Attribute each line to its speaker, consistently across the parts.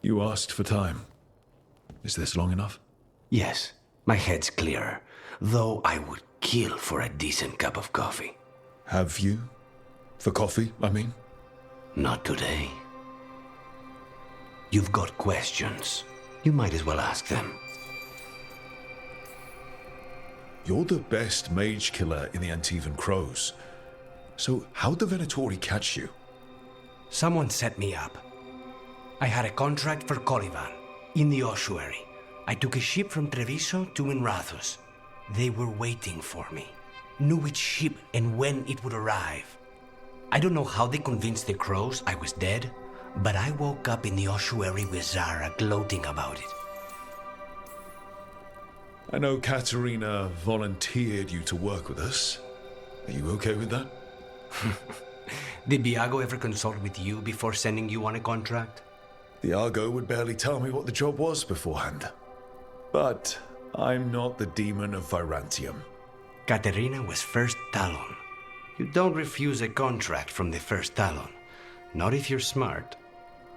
Speaker 1: You asked for time. Is this long enough?
Speaker 2: Yes, my head's clearer, though I would kill for a decent cup of coffee.
Speaker 1: Have you? For coffee, I mean?
Speaker 2: Not today. You've got questions. You might as well ask them.
Speaker 1: You're the best mage killer in the Antivan Crows. So how'd the Venatori catch you?
Speaker 2: Someone set me up. I had a contract for Colivan, in the ossuary. I took a ship from Treviso to Minrathus. They were waiting for me. Knew which ship and when it would arrive. I don't know how they convinced the Crows I was dead, but I woke up in the ossuary with Zara gloating about it.
Speaker 1: I know Katerina volunteered you to work with us. Are you okay with that?
Speaker 2: Did Biago ever consult with you before sending you on a contract?
Speaker 1: The Argo would barely tell me what the job was beforehand. But I'm not the demon of Virantium.
Speaker 2: Katerina was first Talon. You don't refuse a contract from the first Talon. Not if you're smart.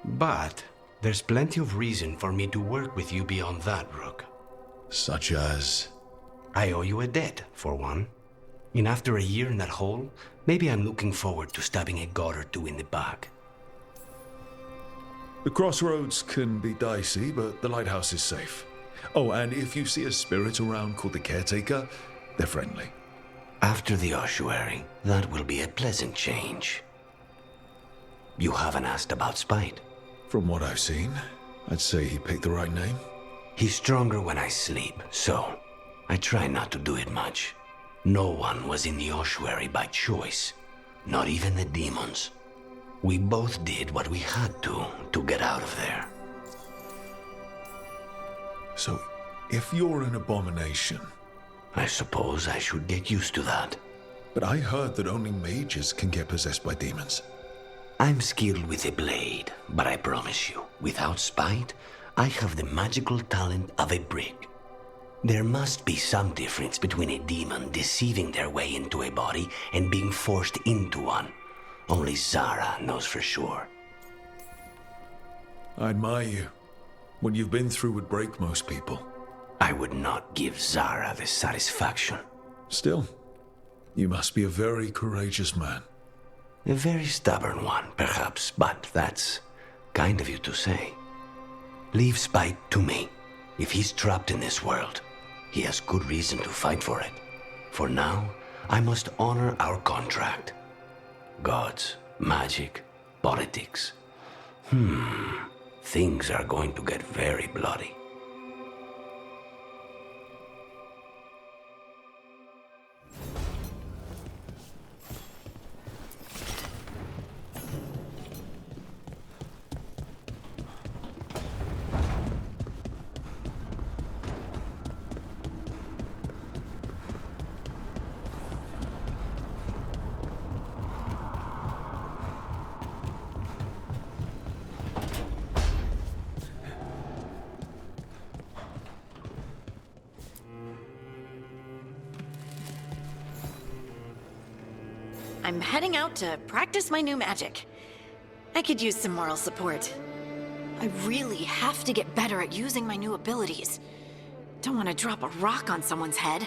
Speaker 2: But there's plenty of reason for me to work with you beyond that, Rook.
Speaker 1: Such as?
Speaker 2: I owe you a debt, for one. And after a year in that hole, maybe I'm looking forward to stabbing a god or two in the back.
Speaker 1: The crossroads can be dicey, but the lighthouse is safe. Oh, and if you see a spirit around called the Caretaker, they're friendly.
Speaker 2: After the ossuary, that will be a pleasant change. You haven't asked about Spite.
Speaker 1: From what I've seen, I'd say he picked the right name.
Speaker 2: He's stronger when I sleep, so I try not to do it much. No one was in the ossuary by choice, not even the demons. We both did what we had to get out of there.
Speaker 1: So, if you're an abomination...
Speaker 2: I suppose I should get used to that.
Speaker 1: But I heard that only mages can get possessed by demons.
Speaker 2: I'm skilled with a blade, but I promise you, without Spite, I have the magical talent of a brick. There must be some difference between a demon deceiving their way into a body and being forced into one. Only Zara knows for sure.
Speaker 1: I admire you. What you've been through would break most people.
Speaker 2: I would not give Zara the satisfaction.
Speaker 1: Still, you must be a very courageous man.
Speaker 2: A very stubborn one, perhaps, but that's kind of you to say. Leave Spite to me. If he's trapped in this world, he has good reason to fight for it. For now, I must honor our contract. Gods, magic, politics. Things are going to get very bloody.
Speaker 3: I'm heading out to practice my new magic. I could use some moral support. I really have to get better at using my new abilities. Don't want to drop a rock on someone's head.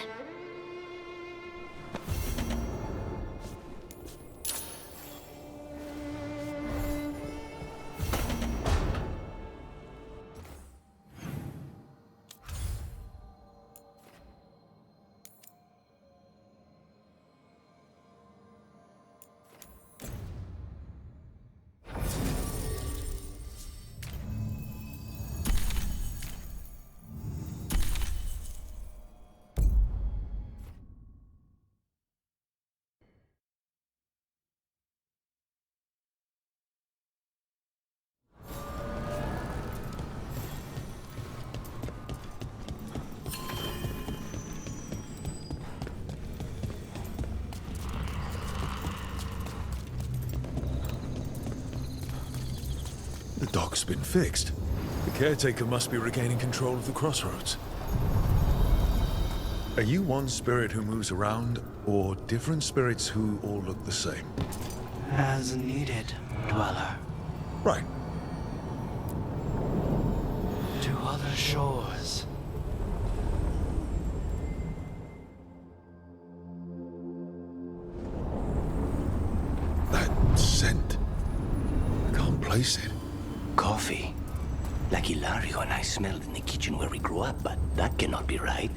Speaker 1: The dock's been fixed. The caretaker must be regaining control of the crossroads. Are you one spirit who moves around, or different spirits who all look the same?
Speaker 2: As needed, Dweller.
Speaker 1: Right.
Speaker 2: shores.
Speaker 1: That scent. I can't place it.
Speaker 2: Coffee. Like Hilario and I smelled in the kitchen where we grew up, but that cannot be right.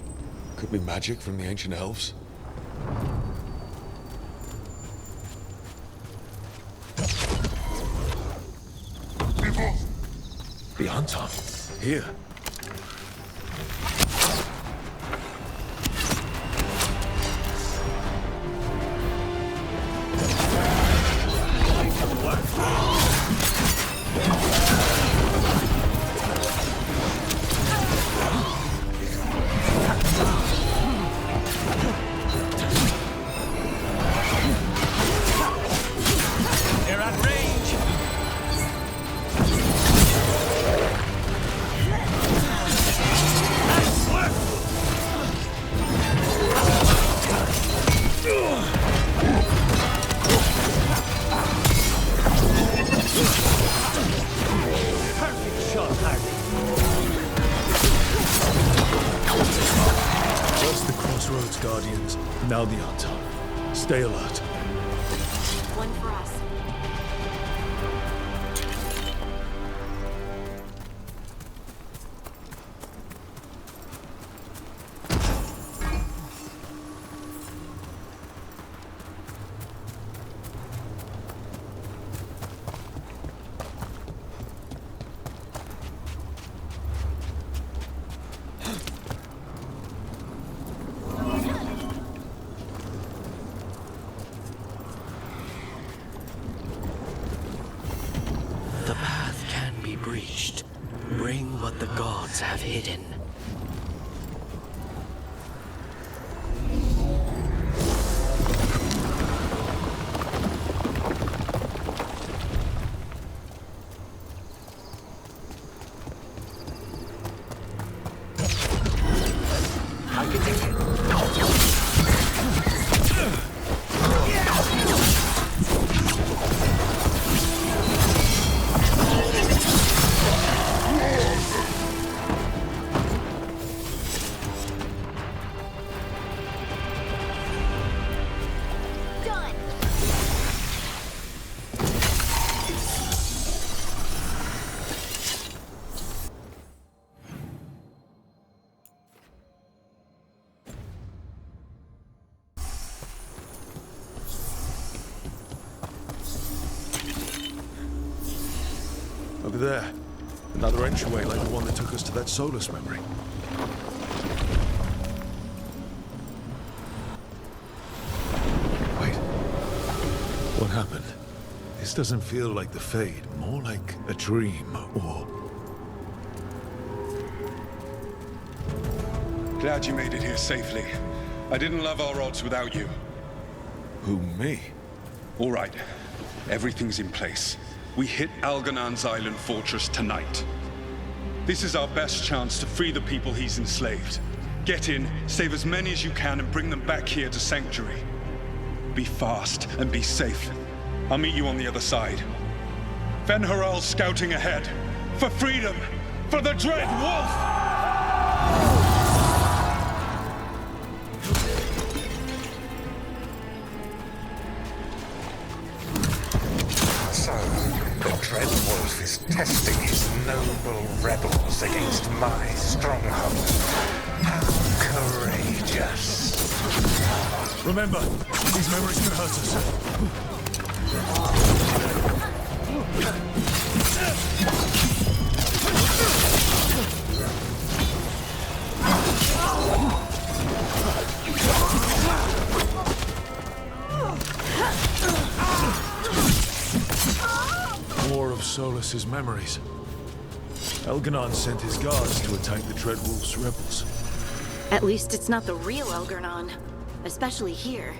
Speaker 1: Could be magic from the ancient elves. The Anton. Here.
Speaker 2: They're at range! Perfect shot, Harvey.
Speaker 1: First the Crossroads Guardians, now the Anton. Stay alert.
Speaker 3: One for us.
Speaker 2: The path can be breached. Bring what the gods have hidden.
Speaker 3: Done!
Speaker 1: Over there. Another entryway like the one that took us to that Solus memory. Wait. What happened? This doesn't feel like the Fade, more like a dream, or...
Speaker 4: Glad you made it here safely. I didn't love our odds without you.
Speaker 1: Who, me?
Speaker 4: All right. Everything's in place. We hit Algernon's island fortress tonight. This is our best chance to free the people he's enslaved. Get in, save as many as you can, and bring them back here to Sanctuary. Be fast and be safe. I'll meet you on the other side. Fen Haral's scouting ahead. For freedom! For the Dread Wolf!
Speaker 5: So, the Dread Wolf is testing his noble rebels against my stronghold. How courageous.
Speaker 1: Remember, these memories could hurt us. More of Solus's memories. Elganon sent his guards to attack the Dreadwolf's rebels.
Speaker 3: At least it's not the real Elgarnon, especially here.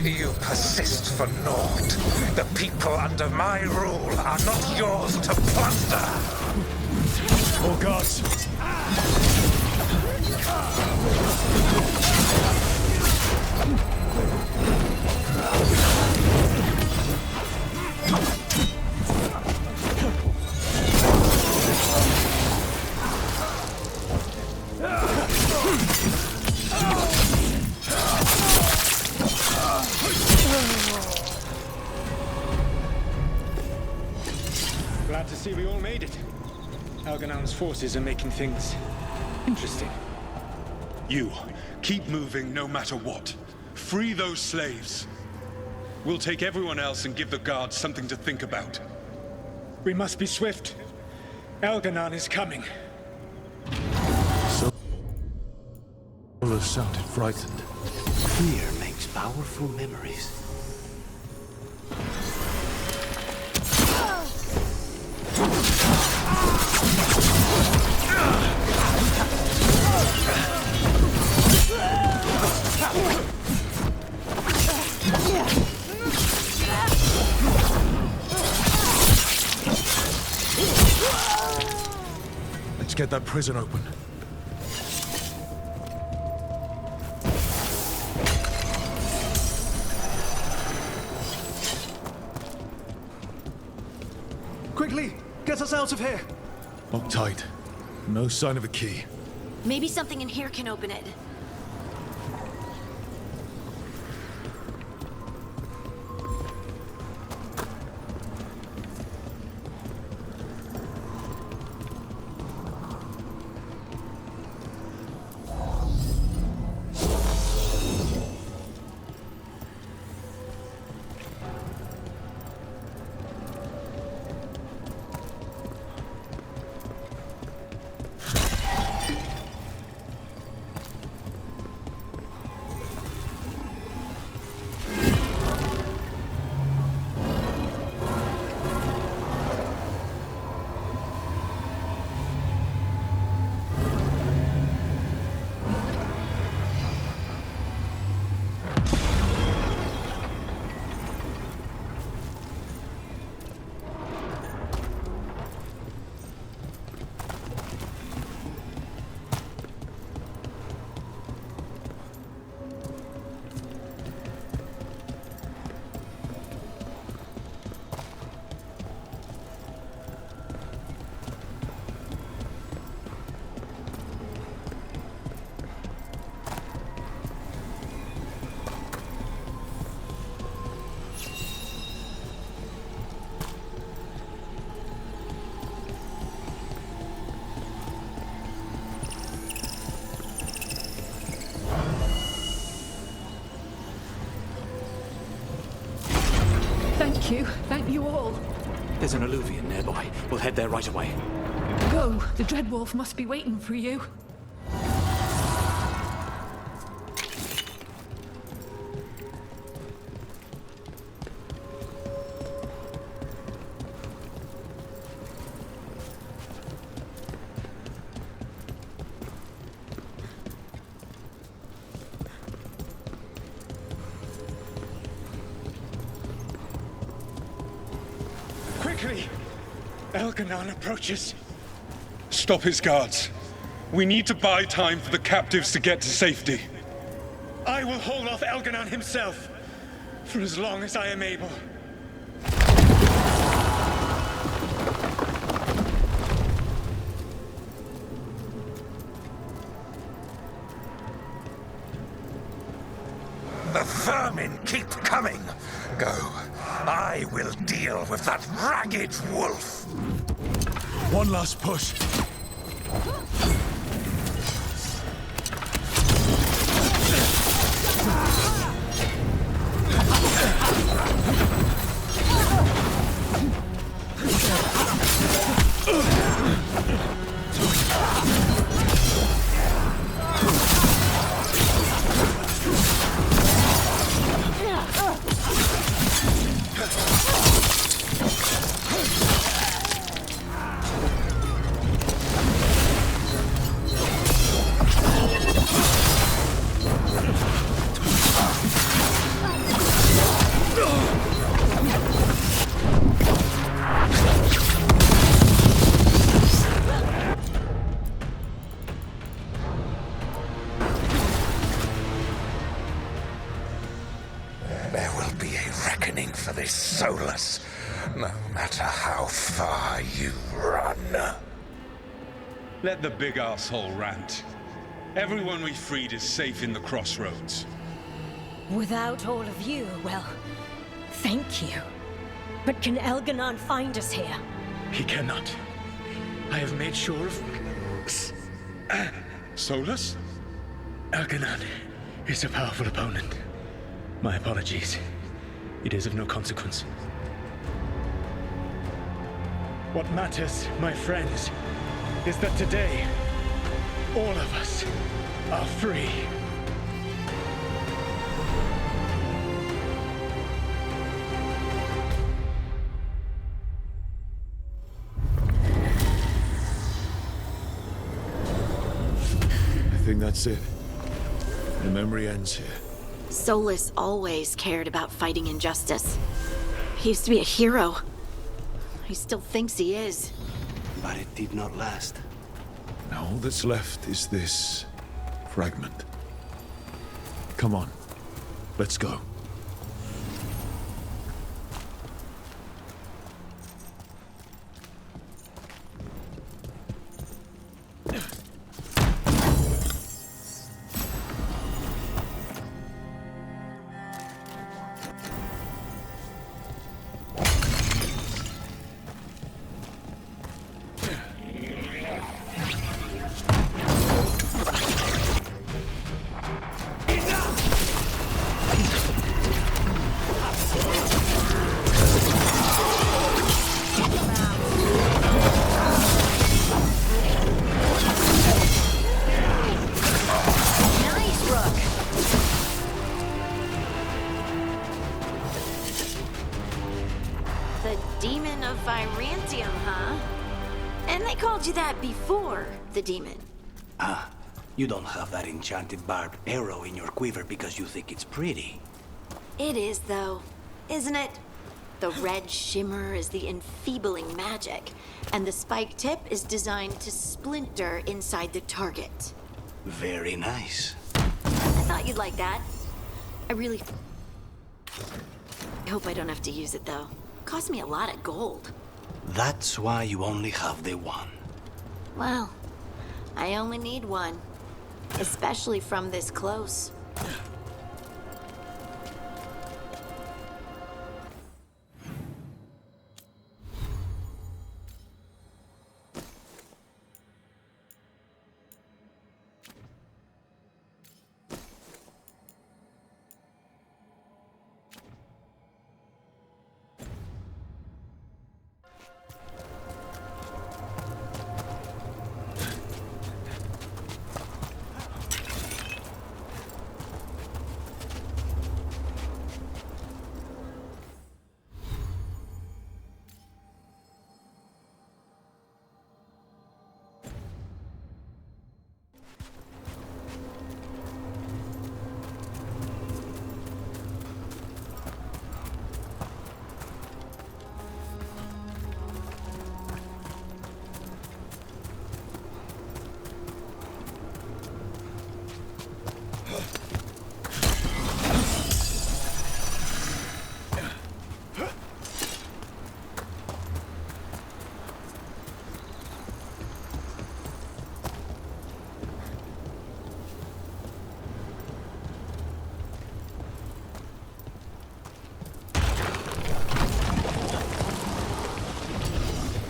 Speaker 5: You persist for naught. The people under my rule are not yours to plunder.
Speaker 1: More guards!
Speaker 6: Glad to see we all made it. Alganon's forces are making things interesting.
Speaker 4: You, keep moving no matter what. Free those slaves. We'll take everyone else and give the guards something to think about.
Speaker 6: We must be swift. Alganon is coming.
Speaker 1: Sola sounded frightened.
Speaker 2: Fear makes powerful memories.
Speaker 1: Let's get that prison open.
Speaker 7: Quickly! Get us out of here!
Speaker 1: Locked tight. No sign of a key.
Speaker 3: Maybe something in here can open it.
Speaker 8: Thank you all.
Speaker 7: There's an alluvion nearby. We'll head there right away.
Speaker 8: Go. The Dreadwolf must be waiting for you.
Speaker 6: Alganon approaches.
Speaker 4: Stop his guards. We need to buy time for the captives to get to safety.
Speaker 6: I will hold off Alganon himself, for as long as I am able.
Speaker 5: The vermin keep coming. Go. I will deal with that ragged wolf.
Speaker 1: One last push.
Speaker 5: There will be a reckoning for this Solus, no matter how far you run.
Speaker 4: Let the big asshole rant. Everyone we freed is safe in the crossroads.
Speaker 9: Without all of you, well, thank you. But can Alganon find us here?
Speaker 6: He cannot. I have made sure of...
Speaker 4: Solus?
Speaker 6: Algernon is a powerful opponent. My apologies. It is of no consequence. What matters, my friends, is that today, all of us are free.
Speaker 1: I think that's it. The memory ends here.
Speaker 3: Solus always cared about fighting injustice. He used to be a hero. He still thinks he is.
Speaker 2: But it did not last.
Speaker 1: Now all that's left is this fragment. Come on, let's go.
Speaker 3: Before the demon.
Speaker 2: Ah, you don't have that enchanted barbed arrow in your quiver because you think it's pretty.
Speaker 3: It is, though, isn't it? The red shimmer is the enfeebling magic, and the spike tip is designed to splinter inside the target.
Speaker 2: Very nice.
Speaker 3: I thought you'd like that. I really hope I don't have to use it, though. Cost me a lot of gold.
Speaker 2: That's why you only have the one.
Speaker 3: Well, I only need one, especially from this close.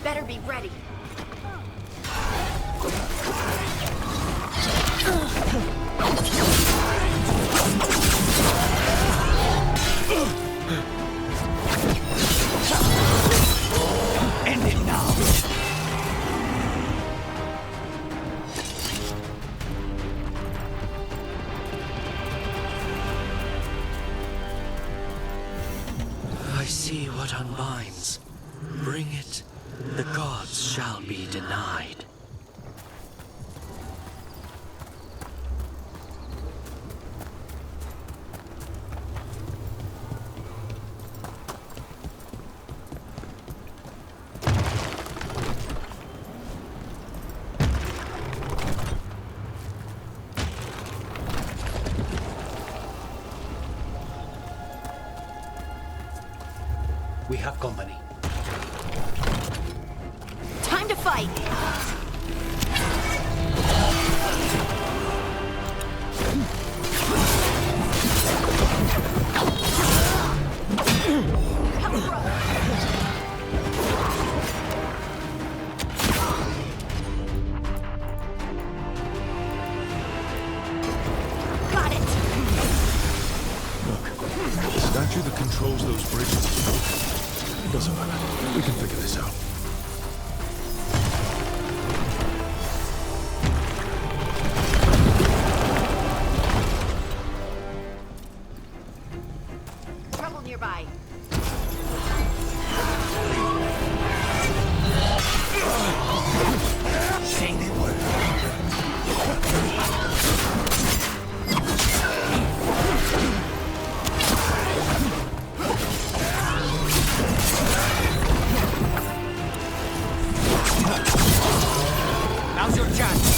Speaker 3: Better be ready.
Speaker 2: End it now.
Speaker 10: I see what unbinds. Bring it. The gods shall be denied.
Speaker 2: We have company.
Speaker 3: Time to fight!
Speaker 1: Doesn't matter. We can figure this out.
Speaker 3: Trouble nearby.
Speaker 5: Say the word.
Speaker 2: Now's your chance.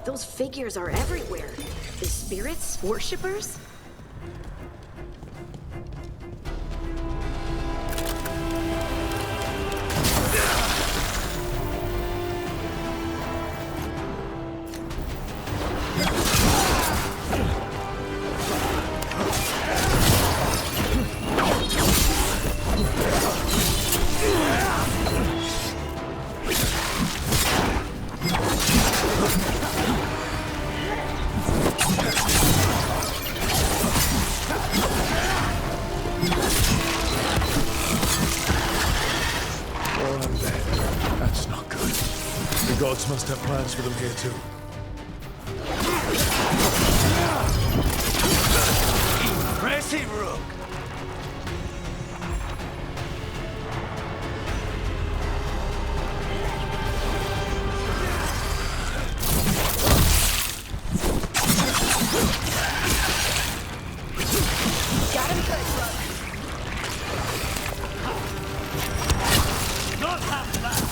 Speaker 3: Those figures are everywhere. The spirits? Worshippers?
Speaker 1: That's not good. The gods must have plans for them here too.
Speaker 2: Impressive, Rook.
Speaker 3: Got him good, Rook.
Speaker 2: Not half that.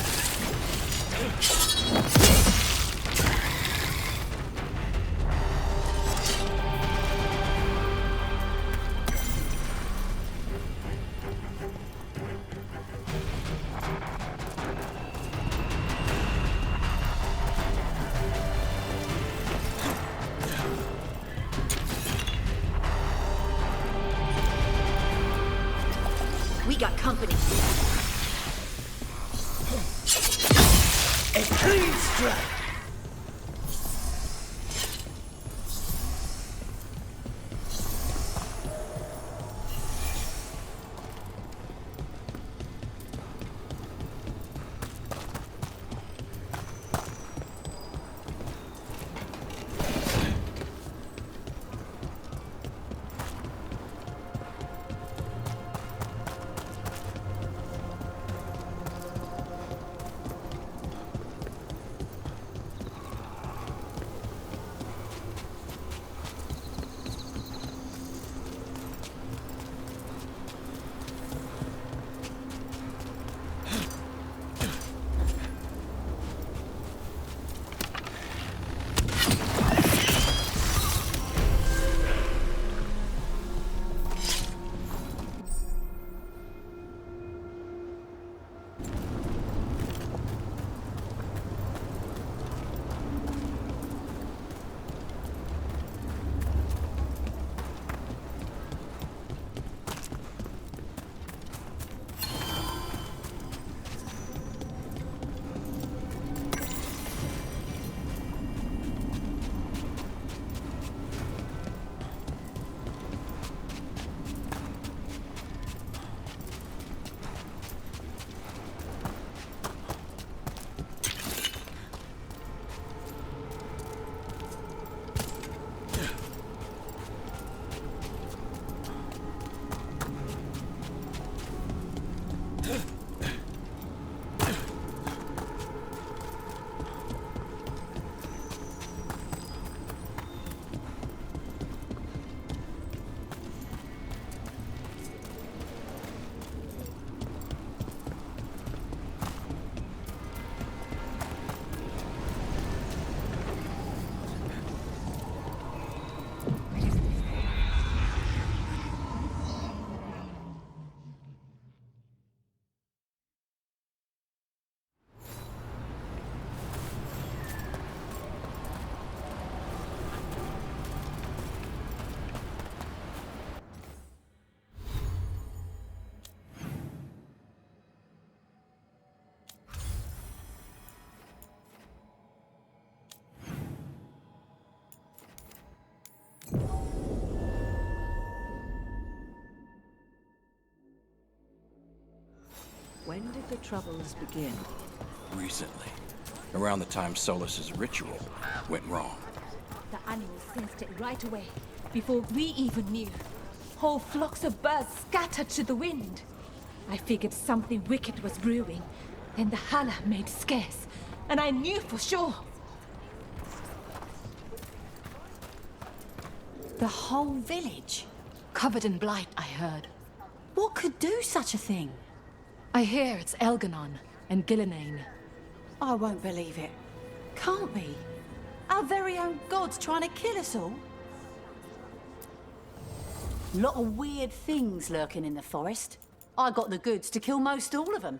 Speaker 3: We got company.
Speaker 2: A clean strike.
Speaker 11: When did the troubles begin?
Speaker 12: Recently. Around the time Solus's ritual went wrong.
Speaker 9: The animals sensed it right away, before we even knew. Whole flocks of birds scattered to the wind. I figured something wicked was brewing. Then the Hala made scarce, and I knew for sure.
Speaker 11: The whole village?
Speaker 8: Covered in blight, I heard.
Speaker 11: What could do such a thing?
Speaker 8: I hear it's Elganon and Gillenane.
Speaker 11: I won't believe it. Can't be. Our very own gods trying to kill us all? Lot of weird things lurking in the forest. I got the goods to kill most all of them.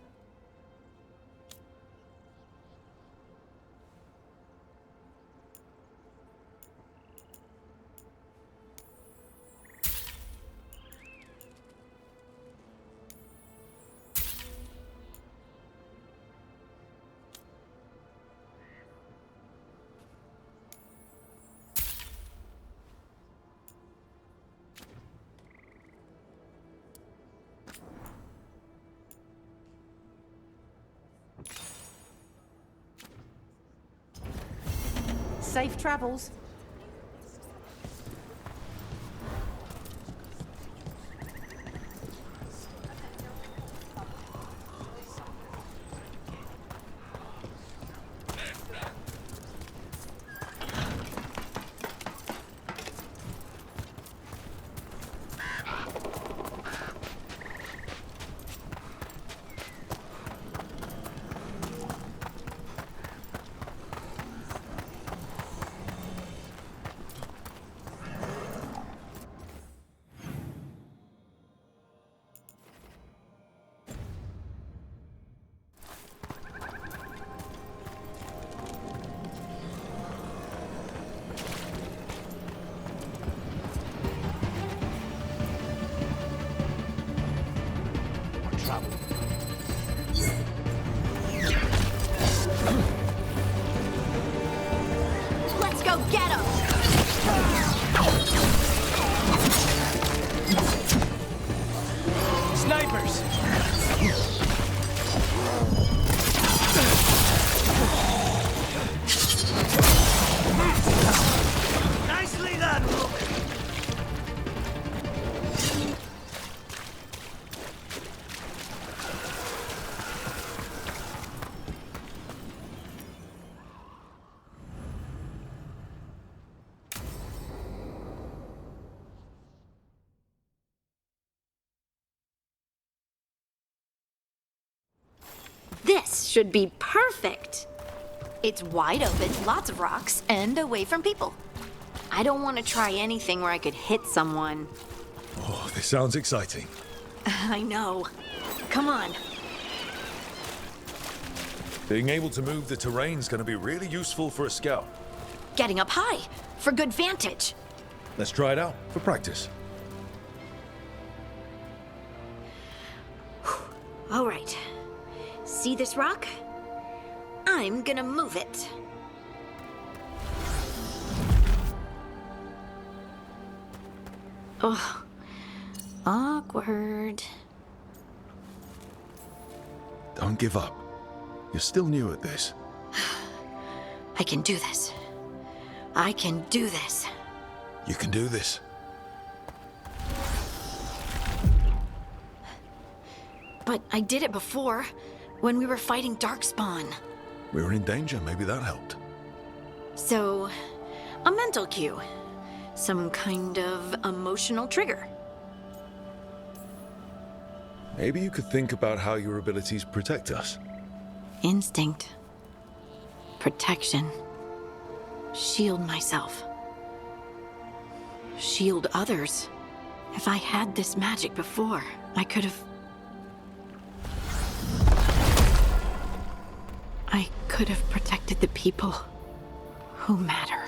Speaker 11: Safe travels.
Speaker 3: Let's go get him!
Speaker 2: Snipers! Nicely done, Rook!
Speaker 3: This should be perfect. It's wide open, lots of rocks, and away from people. I don't want to try anything where I could hit someone.
Speaker 1: Oh, this sounds exciting.
Speaker 3: I know. Come on.
Speaker 1: Being able to move the terrain's going to be really useful for a scout.
Speaker 3: Getting up high, for good vantage.
Speaker 1: Let's try it out for practice.
Speaker 3: All right. See this rock? I'm gonna move it. Oh, awkward.
Speaker 1: Don't give up. You're still new at this.
Speaker 3: I can do this. I can do this.
Speaker 1: You can do this.
Speaker 3: But I did it before, when we were fighting Darkspawn.
Speaker 1: We were in danger, maybe that helped.
Speaker 3: So, a mental cue. Some kind of emotional trigger.
Speaker 1: Maybe you could think about how your abilities protect us.
Speaker 3: Instinct. Protection. Shield myself. Shield others. If I had this magic before, I could have... I could have protected the people who matter.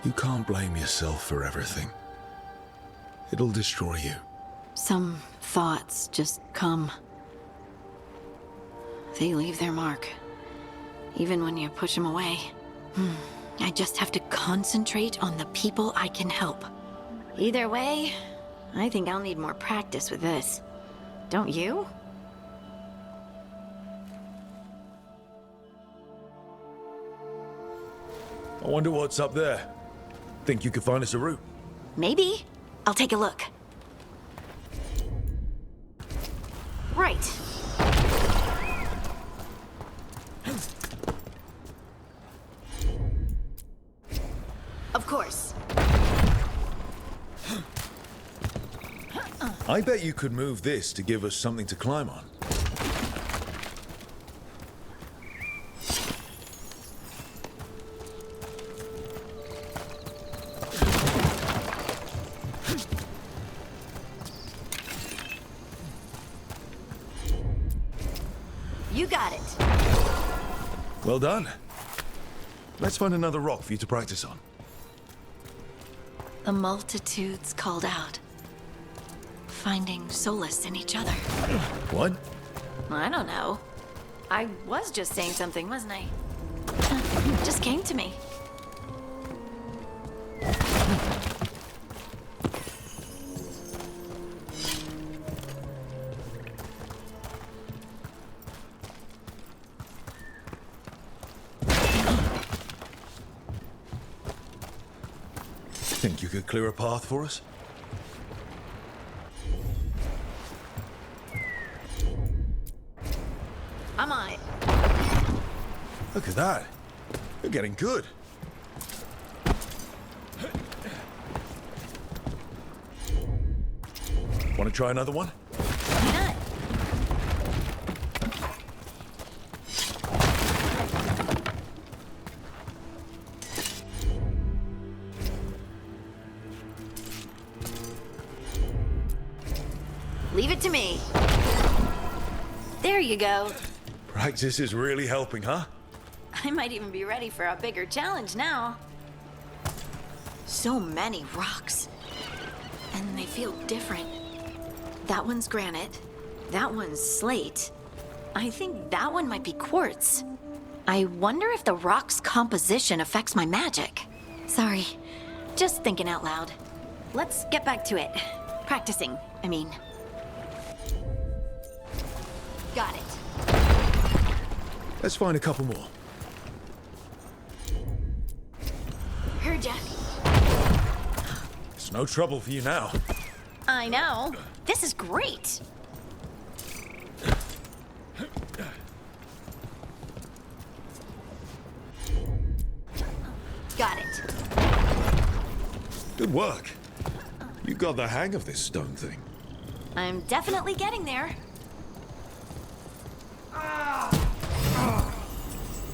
Speaker 1: You can't blame yourself for everything. It'll destroy you.
Speaker 3: Some thoughts just come. They leave their mark. Even when you push them away. I just have to concentrate on the people I can help. Either way, I think I'll need more practice with this. Don't you?
Speaker 1: I wonder what's up there. Think you could find us a route?
Speaker 3: Maybe. I'll take a look. Right. Of course.
Speaker 1: I bet you could move this to give us something to climb on.
Speaker 3: You got it.
Speaker 1: Well done. Let's find another rock for you to practice on.
Speaker 3: The multitudes called out, finding solace in each other.
Speaker 1: What?
Speaker 3: I don't know. I was just saying something, wasn't I? Just came to me.
Speaker 1: Think you could clear a path for us?
Speaker 3: I'm on it.
Speaker 1: Look at that. You're getting good. Want to try another one?
Speaker 3: Why not? Leave it to me. There you go.
Speaker 1: Practice is really helping, huh?
Speaker 3: I might even be ready for a bigger challenge now. So many rocks. And they feel different. That one's granite. That one's slate. I think that one might be quartz. I wonder if the rock's composition affects my magic. Sorry, just thinking out loud. Let's get back to it. Practicing, I mean. Got it.
Speaker 1: Let's find a couple more.
Speaker 3: Heard ya.
Speaker 1: It's no trouble for you now.
Speaker 3: I know. This is great. Got it.
Speaker 1: Good work. You got the hang of this stone thing.
Speaker 3: I'm definitely getting there.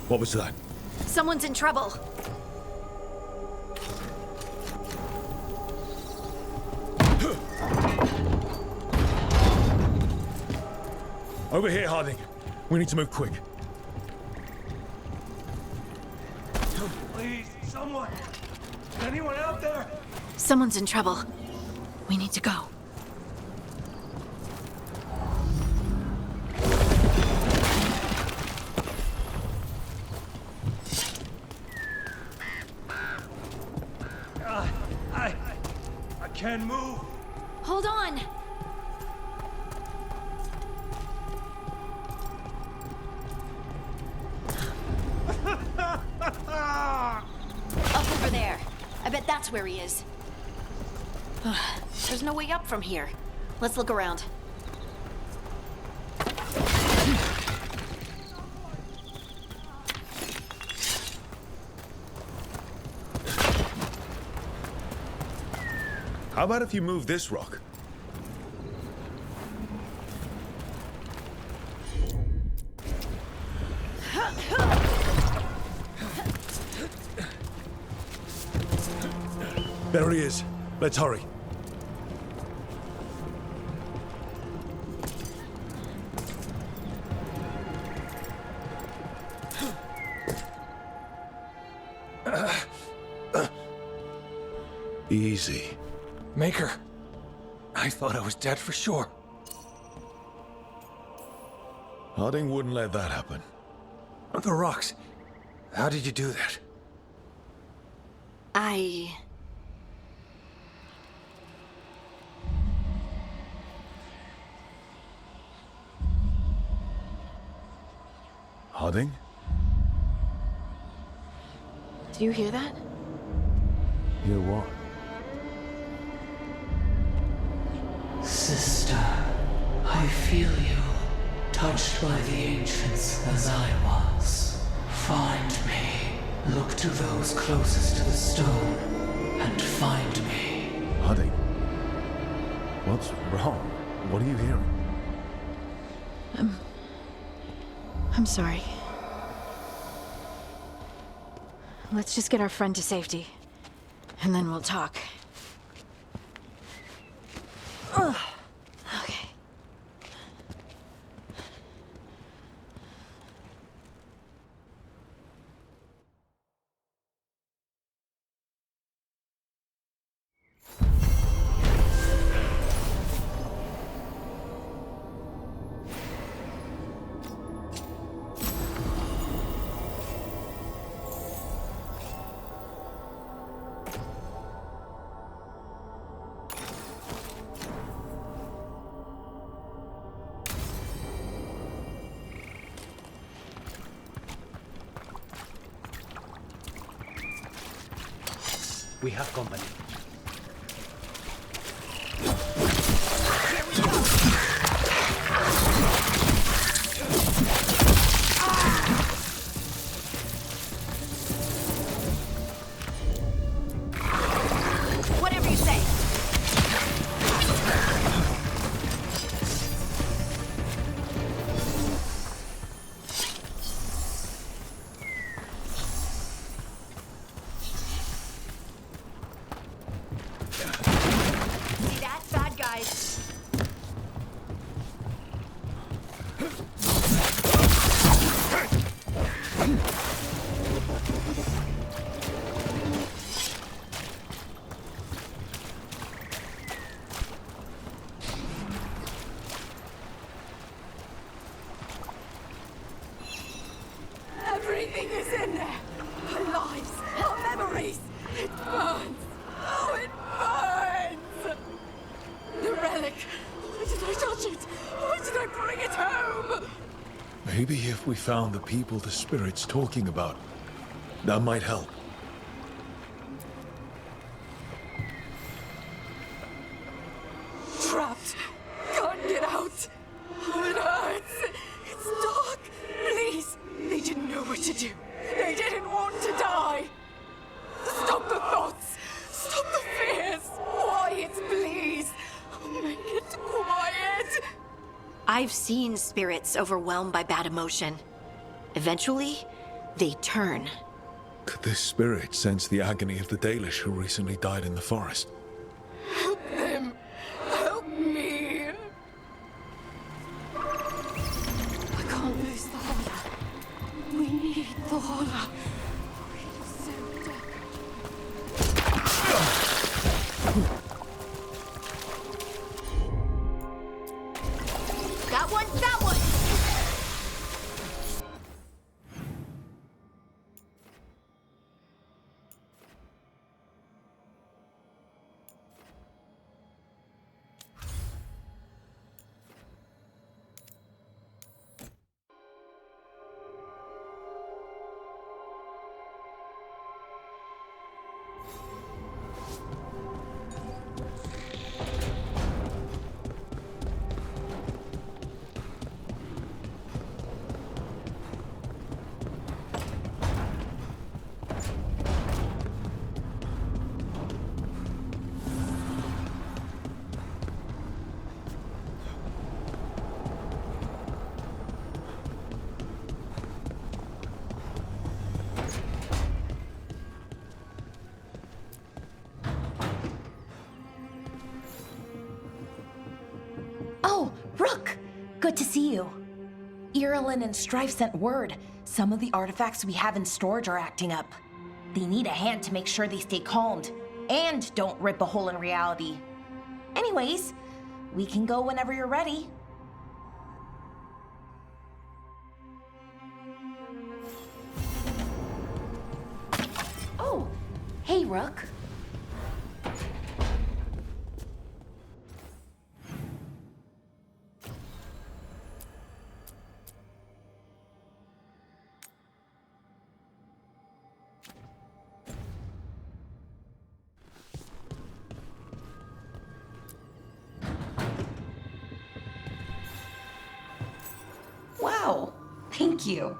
Speaker 1: What was that?
Speaker 3: Someone's in trouble.
Speaker 1: Over here, Harding. We need to move quick.
Speaker 6: Please, someone! Is anyone out there?
Speaker 3: Someone's in trouble. We need to go.
Speaker 6: I can't move.
Speaker 3: Hold on. Up over there. I bet that's where he is. There's no way up from here. Let's look around.
Speaker 1: How about if you move this rock? There he is. Let's hurry. Easy.
Speaker 6: Maker. I thought I was dead for sure.
Speaker 1: Harding wouldn't let that happen.
Speaker 6: The rocks. How did you do that?
Speaker 1: Harding?
Speaker 3: Do you hear that?
Speaker 1: Hear what?
Speaker 10: Sister, I feel you, touched by the ancients as I was. Find me. Look to those closest to the stone, and find me.
Speaker 1: Harding? What's wrong? What are you hearing?
Speaker 3: I'm sorry. Let's just get our friend to safety, and then we'll talk. Ugh. Okay.
Speaker 2: We have company.
Speaker 3: Whatever you say. See that, bad guys?
Speaker 9: Everything is in there. Our lives, our memories. It burns. Oh, it burns. The relic. Why did I touch it? Why did I bring it home?
Speaker 1: Maybe if we found the people the spirit's talking about, that might help.
Speaker 9: Trapped. Can't get out. Oh, it hurts. It's dark. Please. They didn't know what to do. They didn't want to die. Stop the thoughts. Stop the fears. Quiet, please. Make it quiet.
Speaker 3: I've seen spirits overwhelmed by bad emotion. Eventually, they turn.
Speaker 1: Could this spirit sense the agony of the Dalish who recently died in the forest?
Speaker 9: Help them. Help me. I can't lose the Hola. We need the Hola. We're so dead.
Speaker 3: That one, that one!
Speaker 13: Oh, Rook! Good to see you. Irulan and Strife sent word. Some of the artifacts we have in storage are acting up. They need a hand to make sure they stay calmed, and don't rip a hole in reality. Anyways, we can go whenever you're ready. Oh, hey, Rook. Thank you.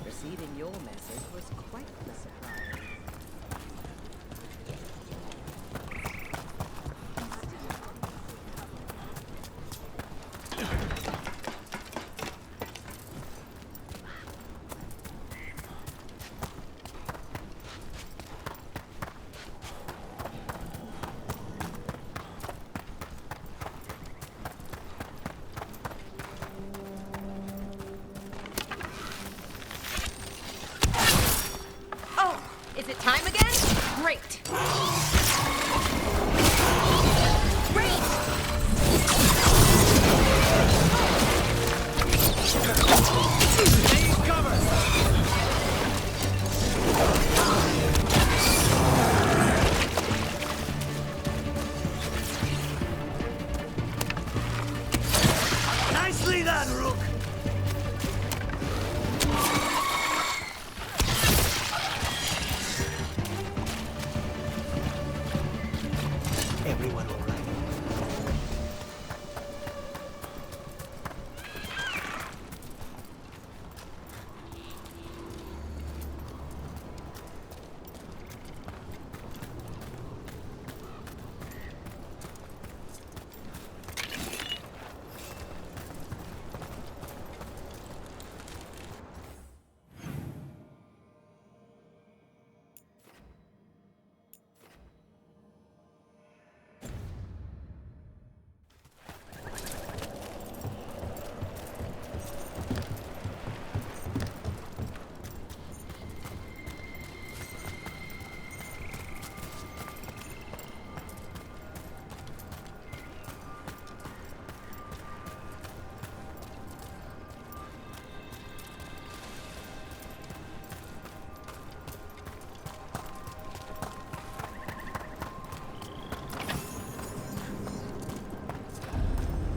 Speaker 14: Receiving your message was quite the surprise.
Speaker 3: Is it time again? Great.
Speaker 2: Nicely done, Rook! Everyone all right?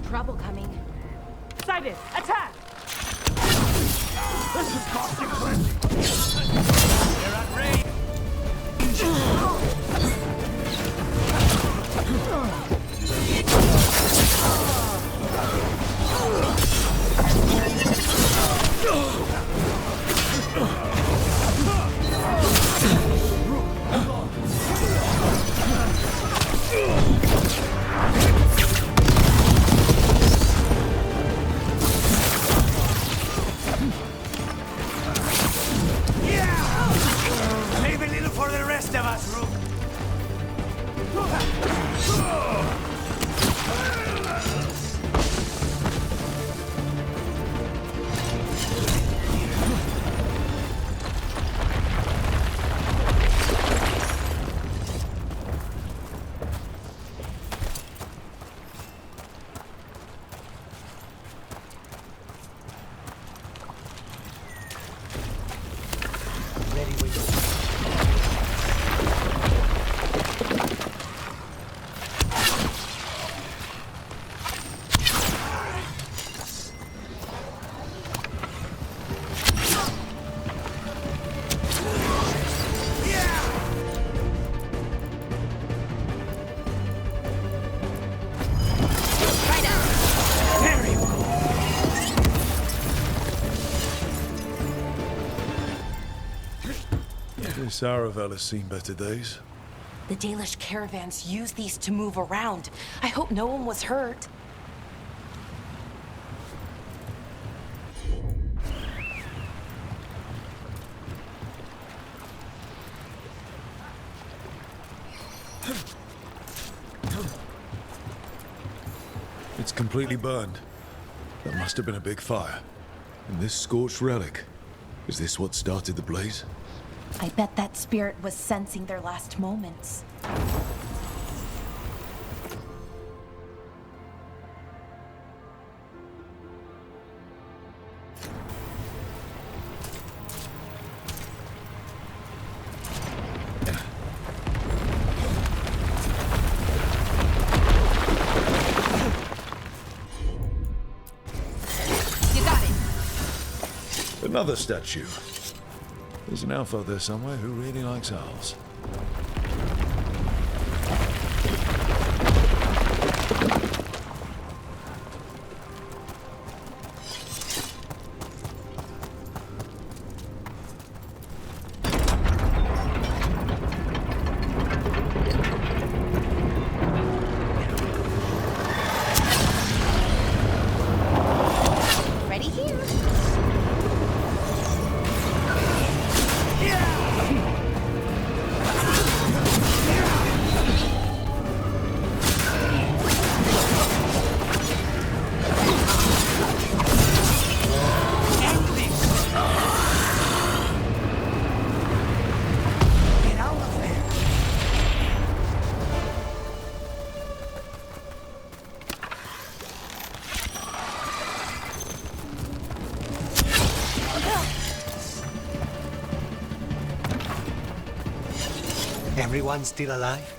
Speaker 3: Trouble coming.
Speaker 14: Sighted! Attack!
Speaker 2: This is costing plenty! They're at range! Save a little for the rest of us, Rook! Ready when you are.
Speaker 1: This Aravel has seen better days.
Speaker 13: The Dalish caravans use these to move around. I hope no one was hurt.
Speaker 1: completely burned. That must have been a big fire. And this scorched relic, is this what started the blaze?
Speaker 13: I bet that spirit was sensing their last moments.
Speaker 1: Another statue. There's an elf out there somewhere who really likes owls.
Speaker 13: Ready here.
Speaker 2: Everyone still alive?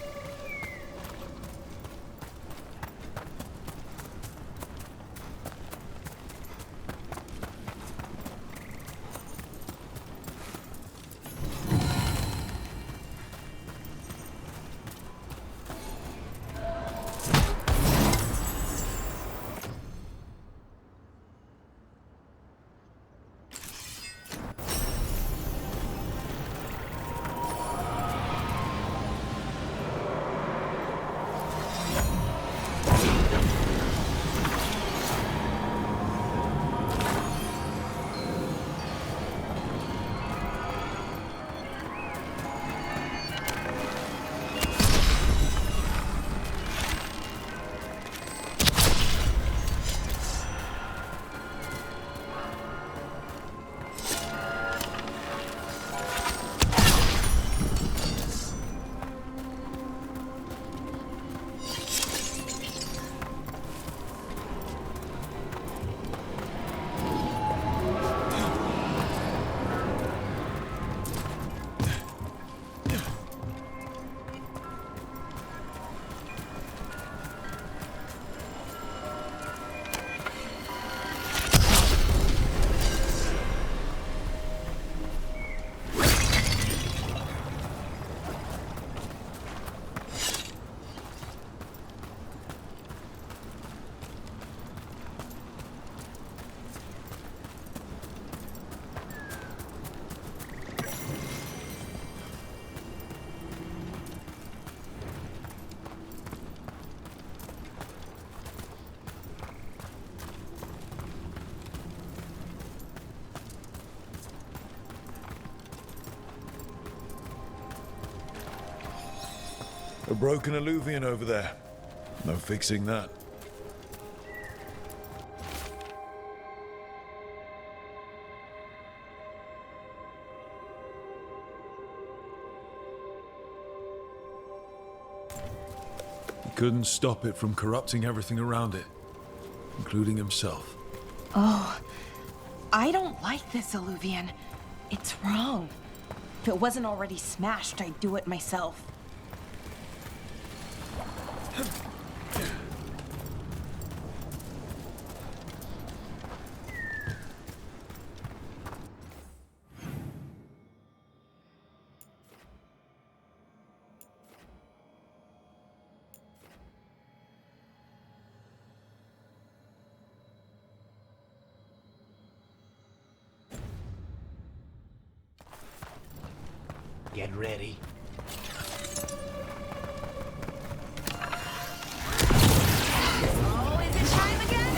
Speaker 1: A broken alluvian over there. No fixing that. He couldn't stop it from corrupting everything around it, including himself.
Speaker 13: Oh, I don't like this alluvian. It's wrong. If it wasn't already smashed, I'd do it myself.
Speaker 2: Get ready.
Speaker 9: Oh, is it time again?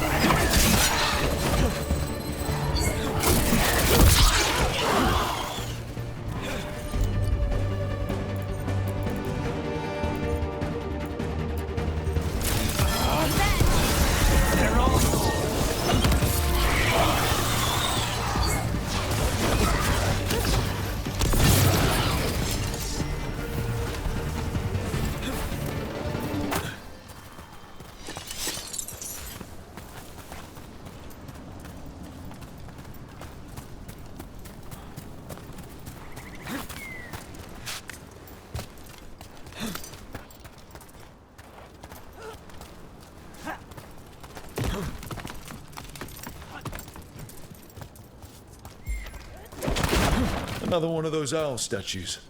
Speaker 1: Another one of those owl statues.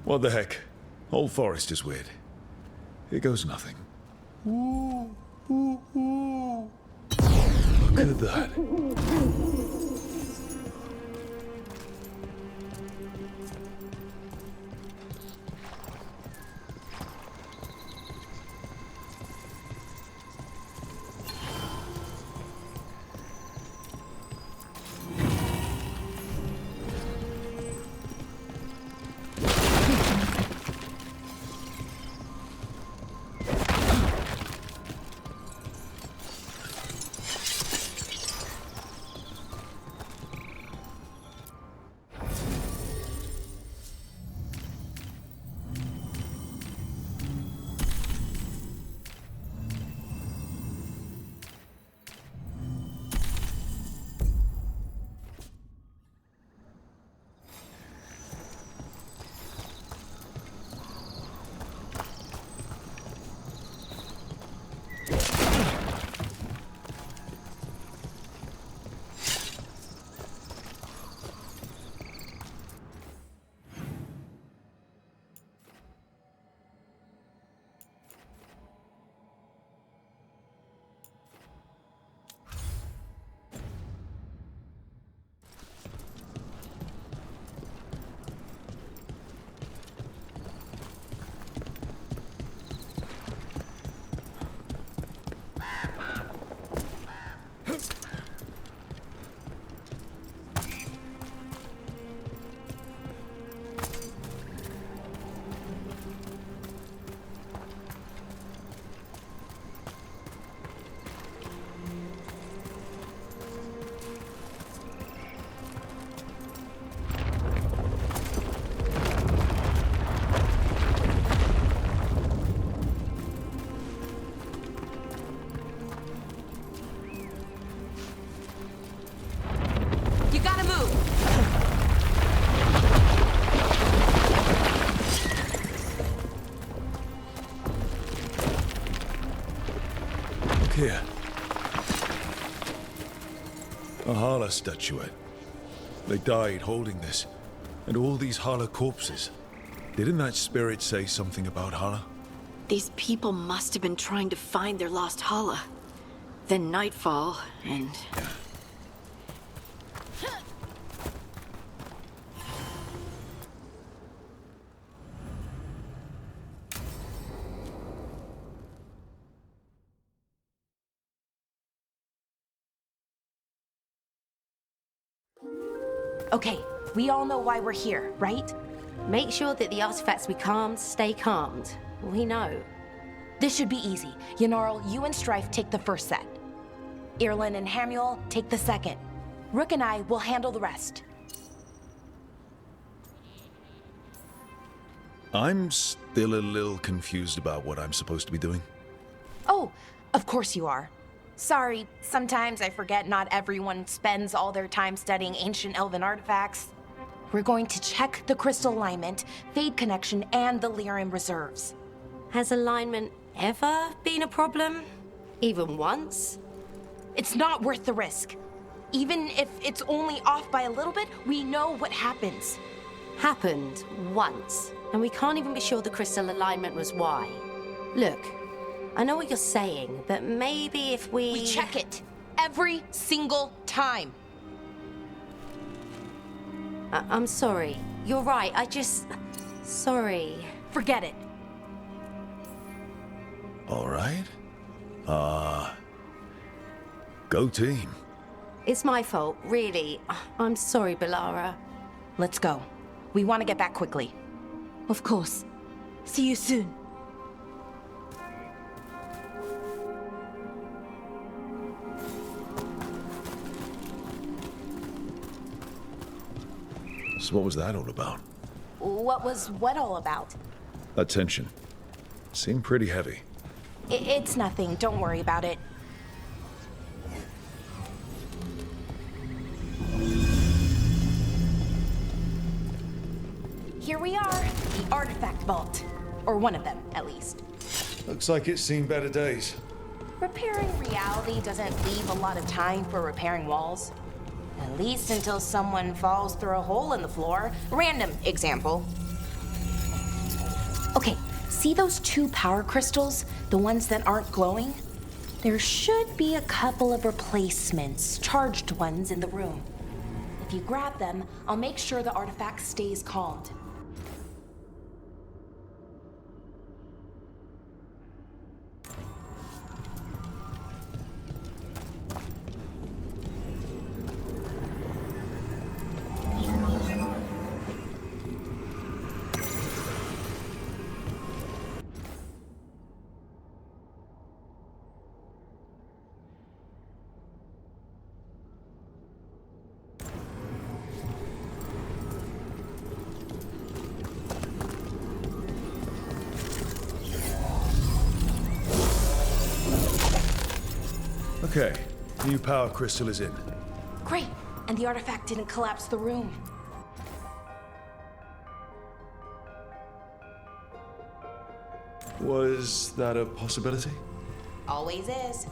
Speaker 1: What the heck? Whole forest is weird. Here goes nothing. Ooh, ooh, ooh. Look at that. Here. A Hala statuette. They died holding this. And all these Hala corpses. Didn't that spirit say something about Hala?
Speaker 3: These people must have been trying to find their lost Hala. Then nightfall, and...
Speaker 13: Okay, we all know why we're here, right?
Speaker 15: Make sure that the artifacts we calmed stay calmed. We know.
Speaker 13: This should be easy. Yanarl, you and Strife take the first set. Irlin and Hamuel take the second. Rook and I will handle the rest.
Speaker 1: I'm still a little confused about what I'm supposed to be doing.
Speaker 13: Oh, of course you are. Sorry, sometimes I forget not everyone spends all their time studying ancient elven artifacts. We're going to check the crystal alignment, fade connection, and the Lyran reserves.
Speaker 15: Has alignment ever been a problem? Even once?
Speaker 13: It's not worth the risk. Even if it's only off by a little bit, we know what happens.
Speaker 15: Happened once, and we can't even be sure the crystal alignment was why. Look, I know what you're saying, but maybe if we...
Speaker 13: We check it. Every single time.
Speaker 15: I'm sorry. You're right, Sorry.
Speaker 13: Forget it.
Speaker 1: All right. Go team.
Speaker 15: It's my fault, really. I'm sorry, Bellara.
Speaker 13: Let's go. We want to get back quickly.
Speaker 9: Of course. See you soon.
Speaker 1: So what was that all about?
Speaker 13: What was what all about?
Speaker 1: That tension. Seemed pretty heavy.
Speaker 13: It's nothing. Don't worry about it. Here we are. The artifact vault. Or one of them, at least.
Speaker 1: Looks like it's seen better days.
Speaker 13: repairing reality doesn't leave a lot of time for repairing walls. At least until someone falls through a hole in the floor. Random example. Okay, see those 2 power crystals? The ones that aren't glowing? There should be a couple of replacements, charged ones, in the room. If you grab them, I'll make sure the artifact stays calmed.
Speaker 1: Okay, new power crystal is in.
Speaker 13: Great, and the artifact didn't collapse the room.
Speaker 1: Was that a possibility?
Speaker 13: Always is.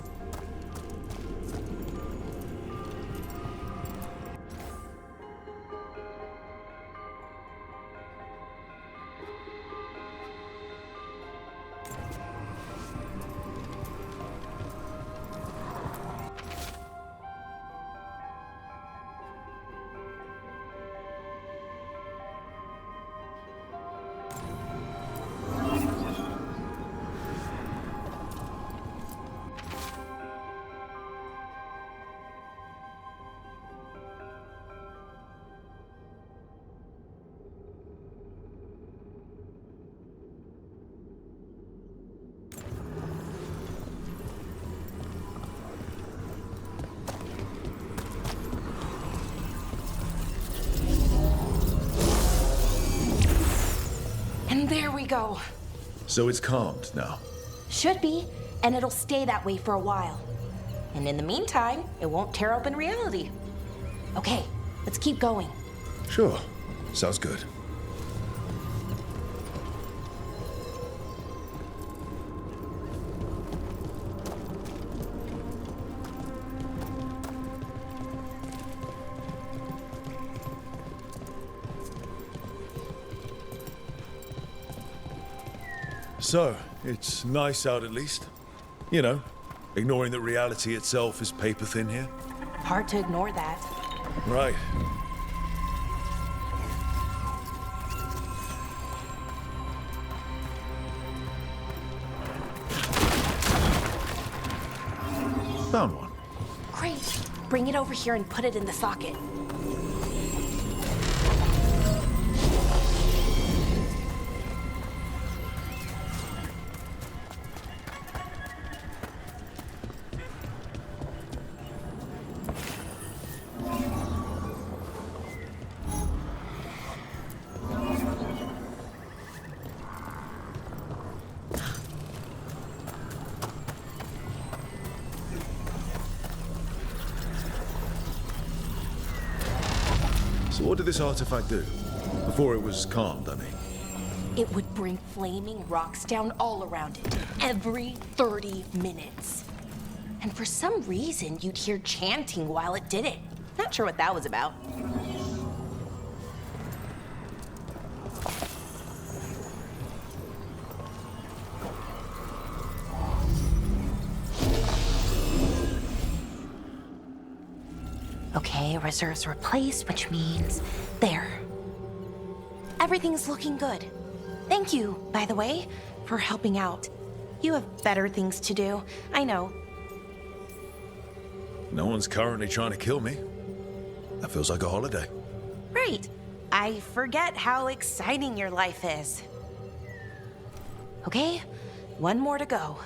Speaker 13: And there we go.
Speaker 1: So it's calmed now.
Speaker 13: Should be, and it'll stay that way for a while. And in the meantime, it won't tear open reality. Okay, let's keep going.
Speaker 1: Sure, sounds good. So, it's nice out at least. You know, ignoring that reality itself is paper thin here.
Speaker 13: Hard to ignore that.
Speaker 1: Right. Found one.
Speaker 13: Great. Bring it over here and put it in the socket.
Speaker 1: So what did this artifact do? Before it was calmed, I mean.
Speaker 13: It would bring flaming rocks down all around it, every 30 minutes. And for some reason, you'd hear chanting while it did it. Not sure what that was about. Okay, reserves replaced, which means there. Everything's looking good. Thank you, by the way, for helping out. You have better things to do, I know.
Speaker 1: No one's currently trying to kill me. That feels like a holiday.
Speaker 13: Right. I forget how exciting your life is. Okay, one more to go.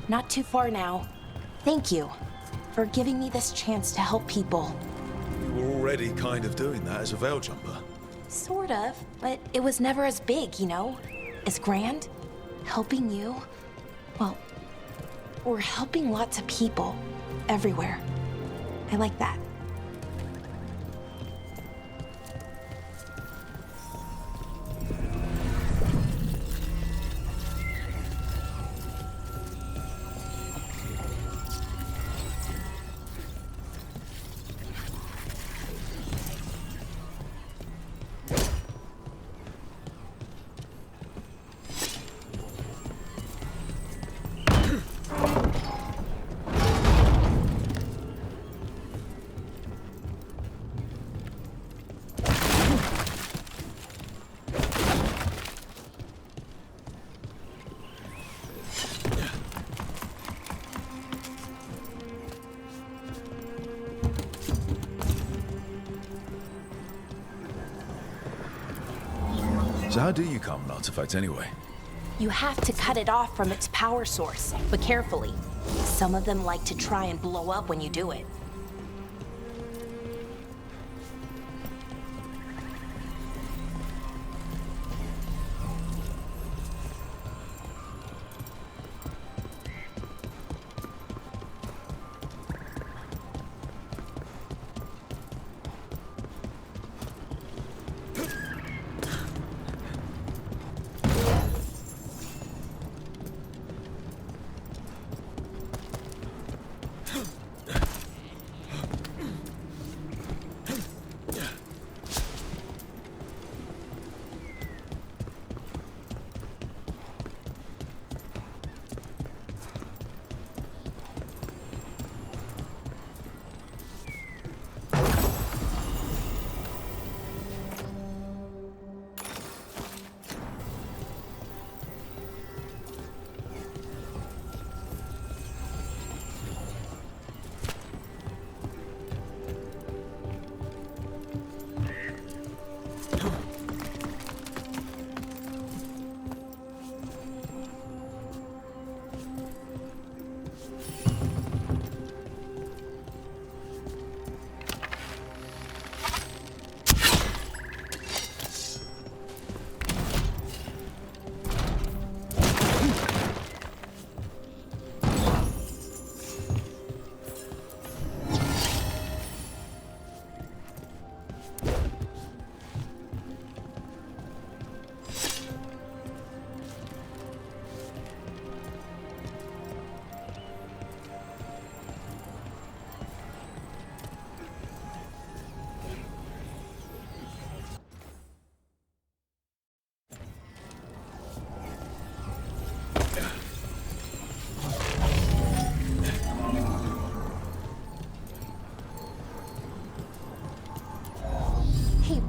Speaker 13: Not too far now. Thank you for giving me this chance to help people.
Speaker 1: You were already kind of doing that as a veil jumper.
Speaker 13: Sort of, but it was never as big, you know? As grand. Helping you, well, We're helping lots of people. Everywhere. I like that.
Speaker 1: So how do you calm an artifact anyway?
Speaker 13: You have to cut it off from its power source, but carefully. Some of them like to try and blow up when you do it.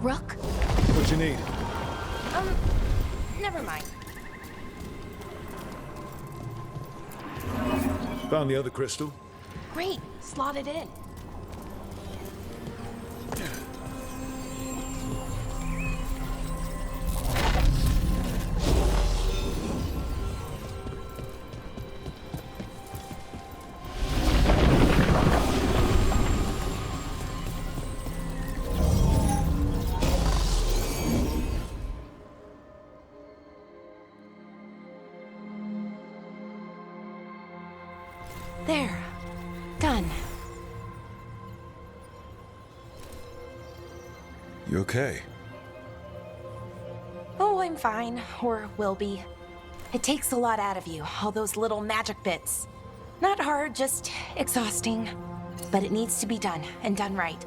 Speaker 8: Rook?
Speaker 1: What you need?
Speaker 13: Never mind.
Speaker 1: Found the other crystal?
Speaker 13: Great, slot it in. There. Done.
Speaker 1: You okay?
Speaker 13: Oh, I'm fine. Or will be. It takes a lot out of you, all those little magic bits. Not hard, just exhausting. But it needs to be done, and done right.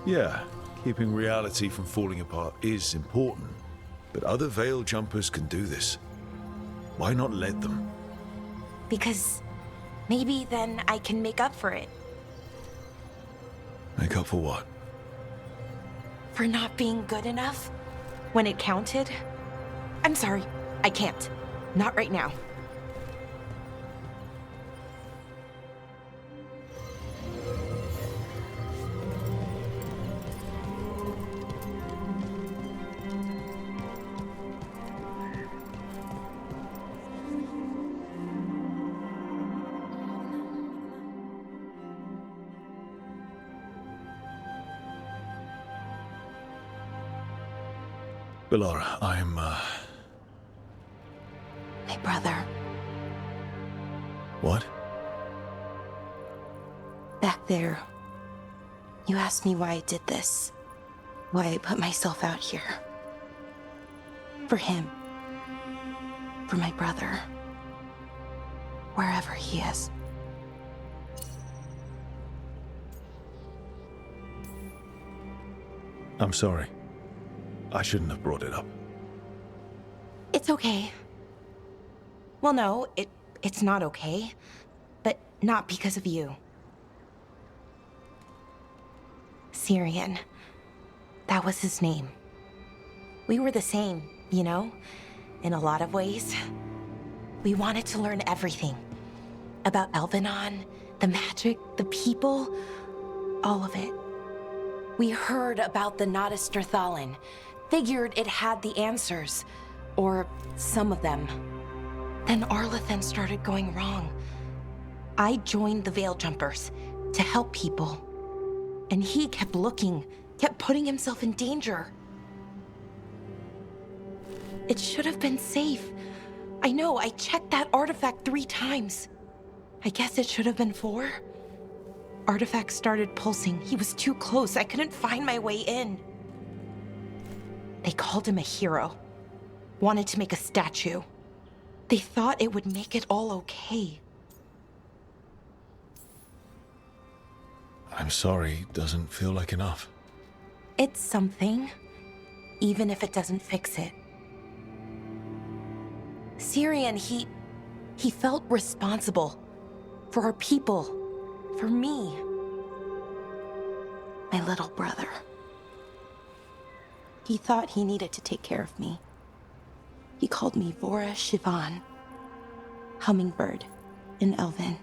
Speaker 1: Yeah, keeping reality from falling apart is important. But other Veil jumpers can do this. Why not let them?
Speaker 13: Because maybe then I can make up for it.
Speaker 1: Make up for what?
Speaker 13: For not being good enough when it counted. I'm sorry, I can't. Not right now.
Speaker 1: Bellara, I'm,
Speaker 13: My brother.
Speaker 1: What?
Speaker 13: Back there, you asked me why I did this. Why I put myself out here. For him. For my brother. Wherever he is.
Speaker 1: I'm sorry. I shouldn't have brought it up.
Speaker 13: It's okay. Well, no, it's not okay. But not because of you. Syrian. That was his name. We were the same, you know? In a lot of ways. We wanted to learn everything. About Elvenon, the magic, the people, all of it. We heard about the Nodus Strathalin, figured it had the answers, or some of them. Then Arlathan started going wrong. I joined the Veil Jumpers to help people. And he kept looking, kept putting himself in danger. It should have been safe. I know, I checked that artifact 3 times. I guess it should have been 4. Artifact started pulsing. He was too close. I couldn't find my way in. They called him a hero. Wanted to make a statue. They thought it would make it all okay.
Speaker 1: I'm sorry, doesn't feel like enough.
Speaker 13: It's something, even if it doesn't fix it. Syrian, he felt responsible for our people, for me, my little brother. He thought he needed to take care of me. He called me Vora Shivan, hummingbird in Elven.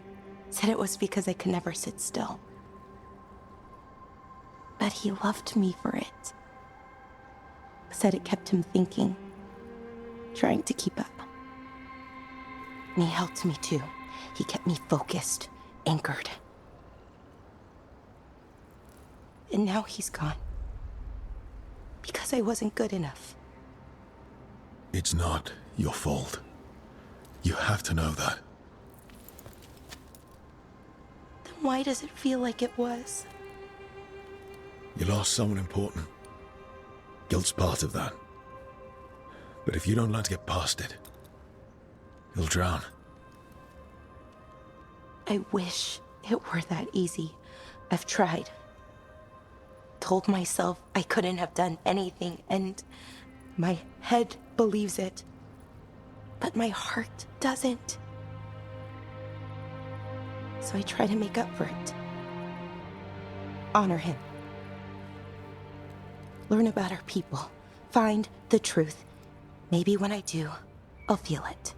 Speaker 13: Said it was because I could never sit still. But he loved me for it. Said it kept him thinking, trying to keep up. And he helped me too. He kept me focused, anchored. And now he's gone. Because I wasn't good enough.
Speaker 1: It's not your fault. You have to know that.
Speaker 13: Then why does it feel like it was?
Speaker 1: You lost someone important. Guilt's part of that. But if you don't learn to get past it, you'll drown.
Speaker 13: I wish it were that easy. I've tried. Told myself I couldn't have done anything, and my head believes it. But my heart doesn't. So I try to make up for it. Honor him. Learn about our people. Find the truth. Maybe when I do, I'll feel it.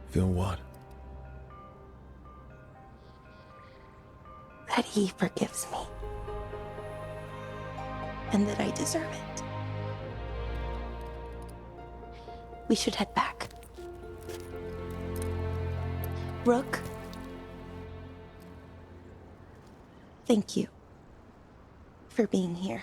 Speaker 1: Feel what?
Speaker 13: That he forgives me. And that I deserve it. We should head back. Rook. Thank you for being here.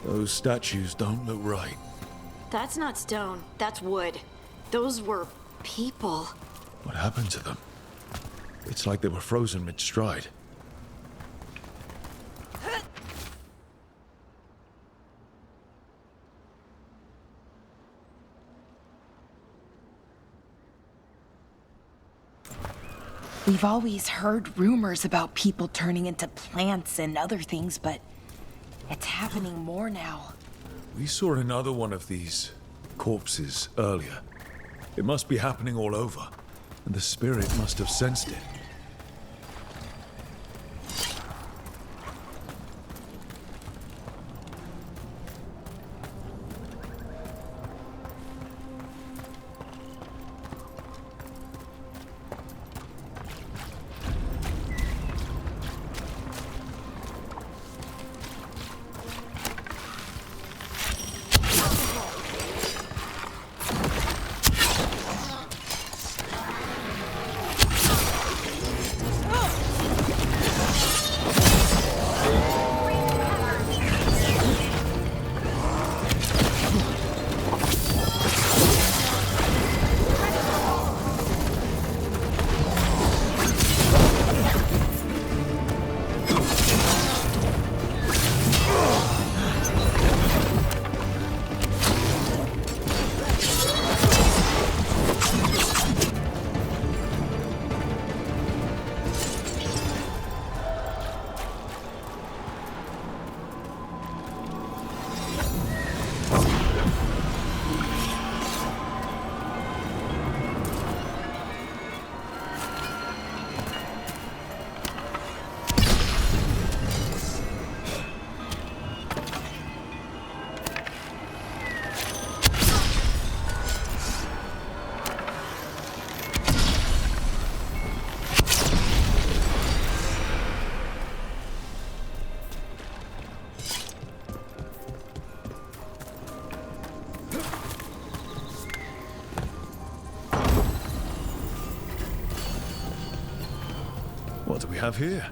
Speaker 1: Those statues don't look right.
Speaker 3: That's not stone. That's wood. Those were people.
Speaker 1: What happened to them? It's like they were frozen mid-stride.
Speaker 13: We've always heard rumors about people turning into plants and other things, but it's happening more now.
Speaker 1: We saw another one of these corpses earlier. It must be happening all over, and the spirit must have sensed it. What do we have here?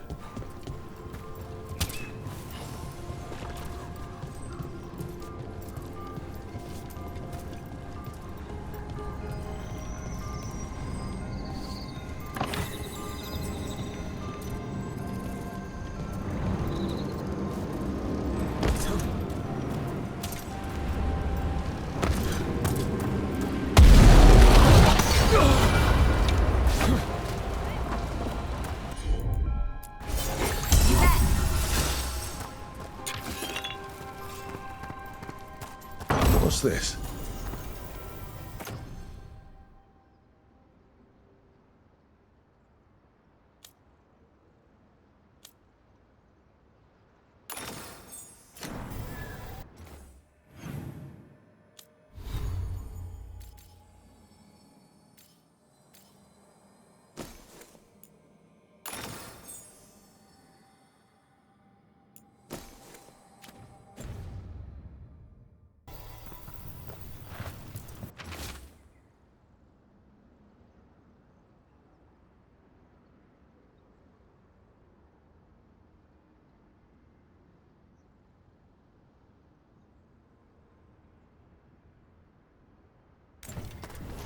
Speaker 1: What's this?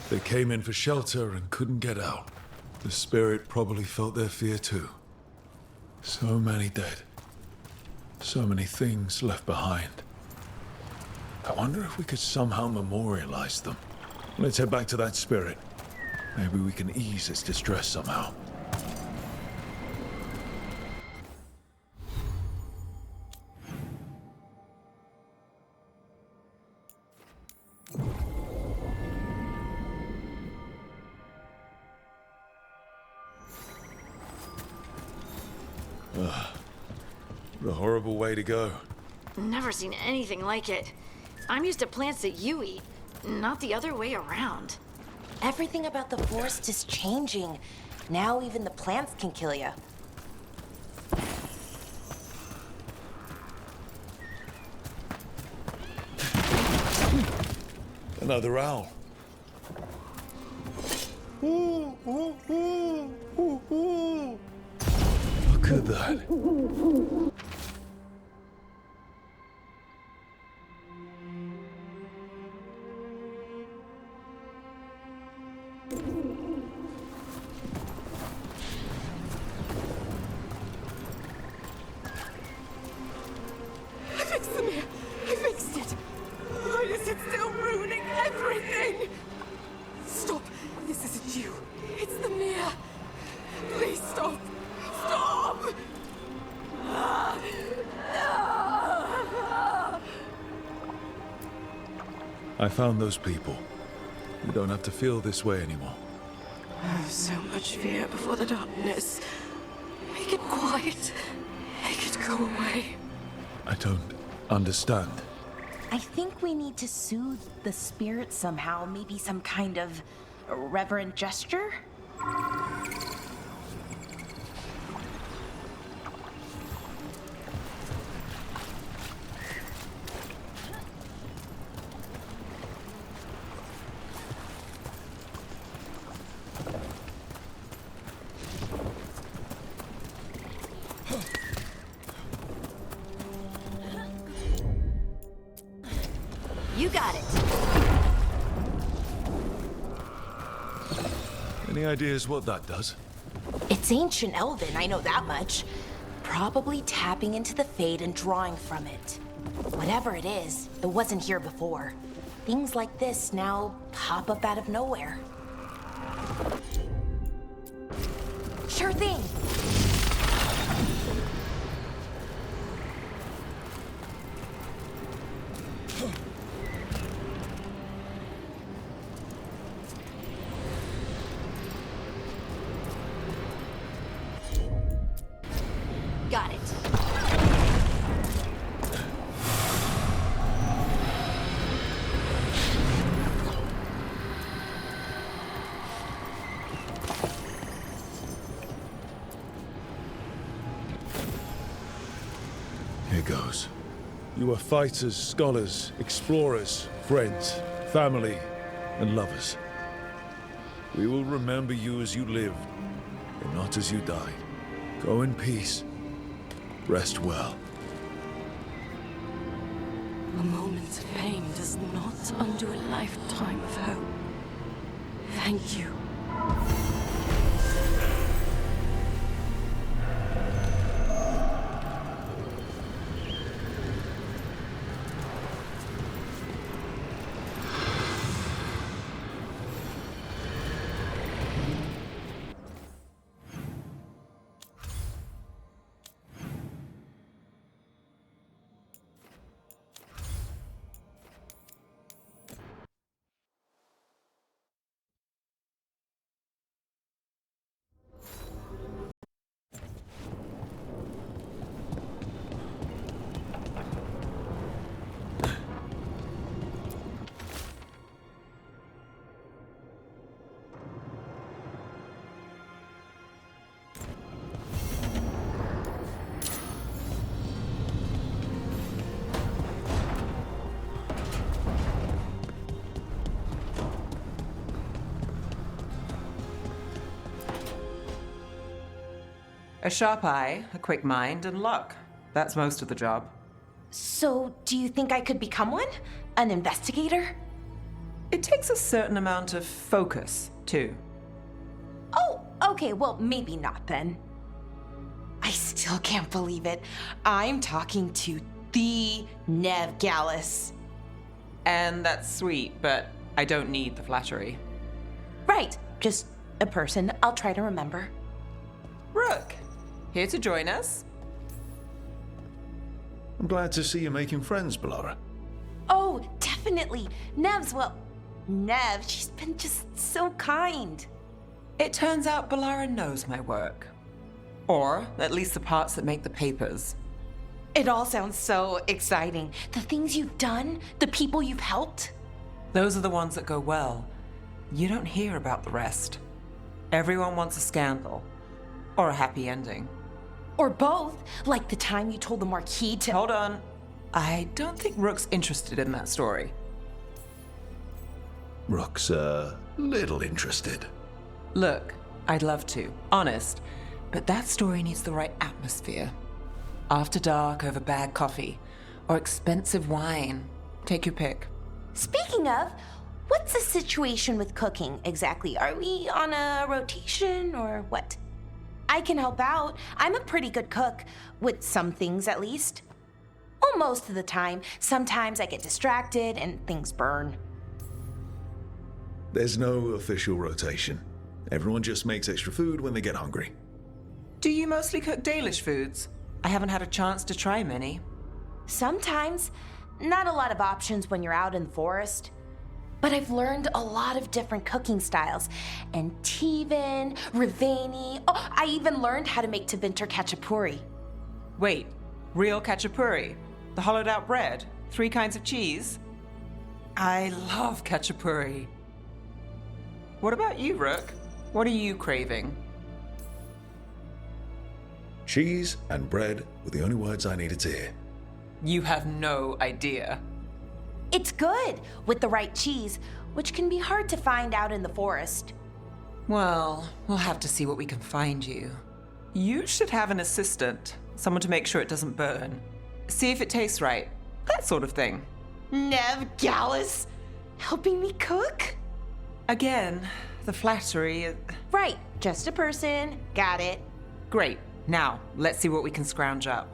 Speaker 1: They came in for shelter and couldn't get out. The spirit probably felt their fear too. So many dead. So many things left behind. I wonder if we could somehow memorialize them. Let's head back to that spirit. Maybe we can ease its distress somehow. What a horrible way to go.
Speaker 3: Never seen anything like it. I'm used to plants that you eat, not the other way around.
Speaker 13: Everything about the forest is changing. Now even the plants can kill you.
Speaker 1: Another owl. Look at that. I found those people. You don't have to feel this way anymore.
Speaker 16: So much fear before the darkness. Make it quiet. Make it go away.
Speaker 1: I don't understand.
Speaker 13: I think we need to soothe the spirit somehow. Maybe some kind of reverent gesture?
Speaker 3: You got it.
Speaker 1: Any ideas what that does?
Speaker 13: It's ancient Elven, I know that much. Probably tapping into the Fade and drawing from it. Whatever it is, it wasn't here before. Things like this now pop up out of nowhere. Sure thing.
Speaker 3: Got it.
Speaker 1: Here goes. You are fighters, scholars, explorers, friends, family, and lovers. We will remember you as you lived, and not as you died. Go in peace. Rest well.
Speaker 16: A moment of pain does not undo a lifetime of hope. Thank you.
Speaker 17: A sharp eye, a quick mind, and luck. That's most of the job.
Speaker 13: So, do you think I could become one? An investigator?
Speaker 17: It takes a certain amount of focus, too.
Speaker 13: Oh, okay, well, maybe not then. I still can't believe it. I'm talking to the Nev Gallus.
Speaker 17: And that's sweet, but I don't need the flattery.
Speaker 13: Right, just a person I'll try to remember.
Speaker 17: Rook, here to join us?
Speaker 1: I'm glad to see you making friends, Bellara.
Speaker 13: Oh, definitely. Nev's, well, Nev, she's been just so kind.
Speaker 17: It turns out Bellara knows my work. Or at least the parts that make the papers.
Speaker 13: It all sounds so exciting. The things you've done, the people you've helped.
Speaker 17: Those are the ones that go well. You don't hear about the rest. Everyone wants a scandal. Or a happy ending.
Speaker 13: Or both, like the time you told the Marquis to—
Speaker 17: Hold on. I don't think Rook's interested in that story.
Speaker 1: Rook's a little interested.
Speaker 17: Look, I'd love to, honest. But that story needs the right atmosphere. After dark over bad coffee. Or expensive wine. Take your pick.
Speaker 13: Speaking of, what's the situation with cooking exactly? Are we on a rotation or what? I can help out. I'm a pretty good cook, with some things at least. Well, most of the time. Sometimes I get distracted and things burn.
Speaker 1: There's no official rotation. Everyone just makes extra food when they get hungry.
Speaker 17: Do you mostly cook Dalish foods? I haven't had a chance to try many. Sometimes.
Speaker 13: Not a lot of options when you're out in the forest. But most of the time, I cook. What kind of food do you like?
Speaker 17: Well,
Speaker 13: but I've learned a lot of different cooking styles. And Tevan, Rivani, oh, I even learned how to make Tevinter Khachapuri.
Speaker 17: Wait, real khachapuri? The hollowed out bread? 3 kinds of cheese? I love khachapuri. What about you, Rook? What are you craving?
Speaker 1: Cheese and bread were the only words I needed to hear.
Speaker 17: You have no idea.
Speaker 13: It's good, with the right cheese, which can be hard to find out in the forest.
Speaker 17: Well, we'll have to see what we can find you. You should have an assistant, someone to make sure it doesn't burn. See if it tastes right, that sort of thing.
Speaker 13: Nev Gallus, helping me cook?
Speaker 17: Again, the flattery.
Speaker 13: Right, just a person, got it.
Speaker 17: Great, now let's see what we can scrounge up.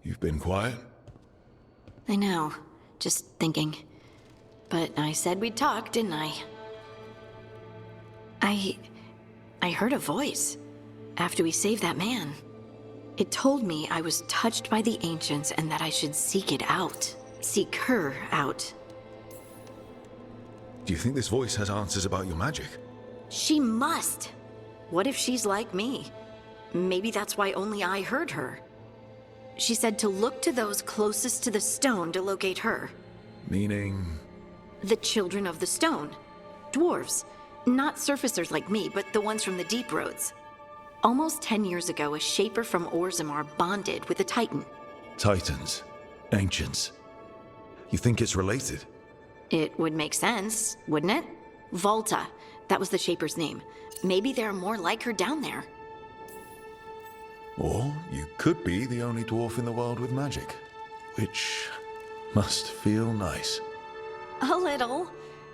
Speaker 1: You've been quiet?
Speaker 3: I know. Just thinking. But I said we'd talk, didn't I? I heard a voice after we saved that man. It told me I was touched by the ancients and that I should seek it out. Seek her out.
Speaker 1: Do you think this voice has answers about your magic?
Speaker 3: She must. What if she's like me? Maybe that's why only I heard her. She said to look to those closest to the stone to locate her.
Speaker 1: Meaning?
Speaker 3: The children of the stone. Dwarves. Not surfacers like me, but the ones from the deep roads. Almost 10 years ago, a shaper from Orzammar bonded with a titan.
Speaker 1: Titans. Ancients. You think it's related?
Speaker 3: It would make sense, wouldn't it? Volta. That was the shaper's name. Maybe there are more like her down there.
Speaker 1: Or you could be the only dwarf in the world with magic, which must feel nice.
Speaker 3: A little,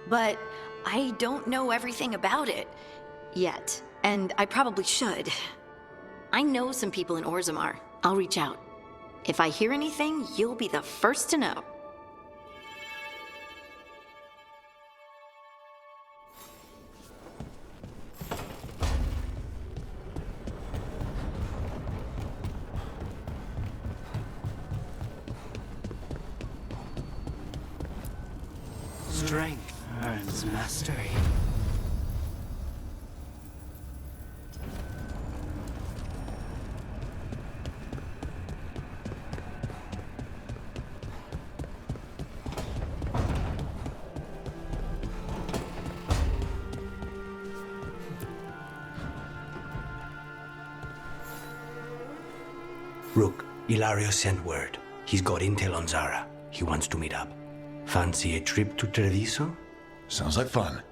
Speaker 3: but I don't know everything about it yet, and I probably should. I know some people in Orzammar. I'll reach out. If I hear anything, you'll be the first to know.
Speaker 2: Strength earns mastery. Rook, Ilario sent word. He's got intel on Zara. He wants to meet up. Fancy a trip to Treviso?
Speaker 1: Sounds like fun.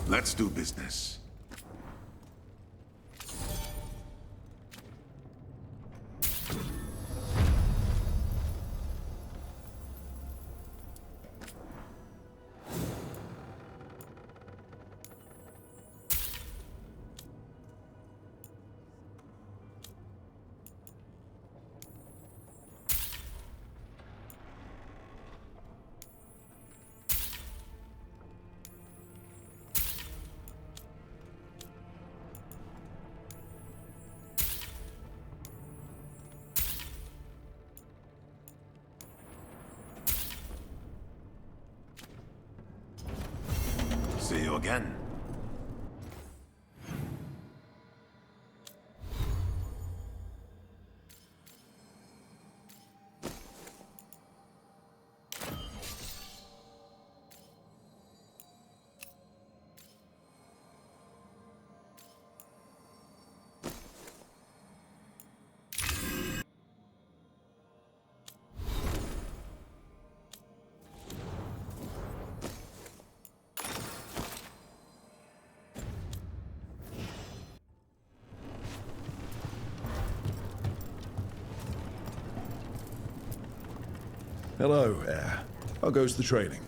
Speaker 5: Let's do business. See you again.
Speaker 1: Hello, Heir. How goes the training?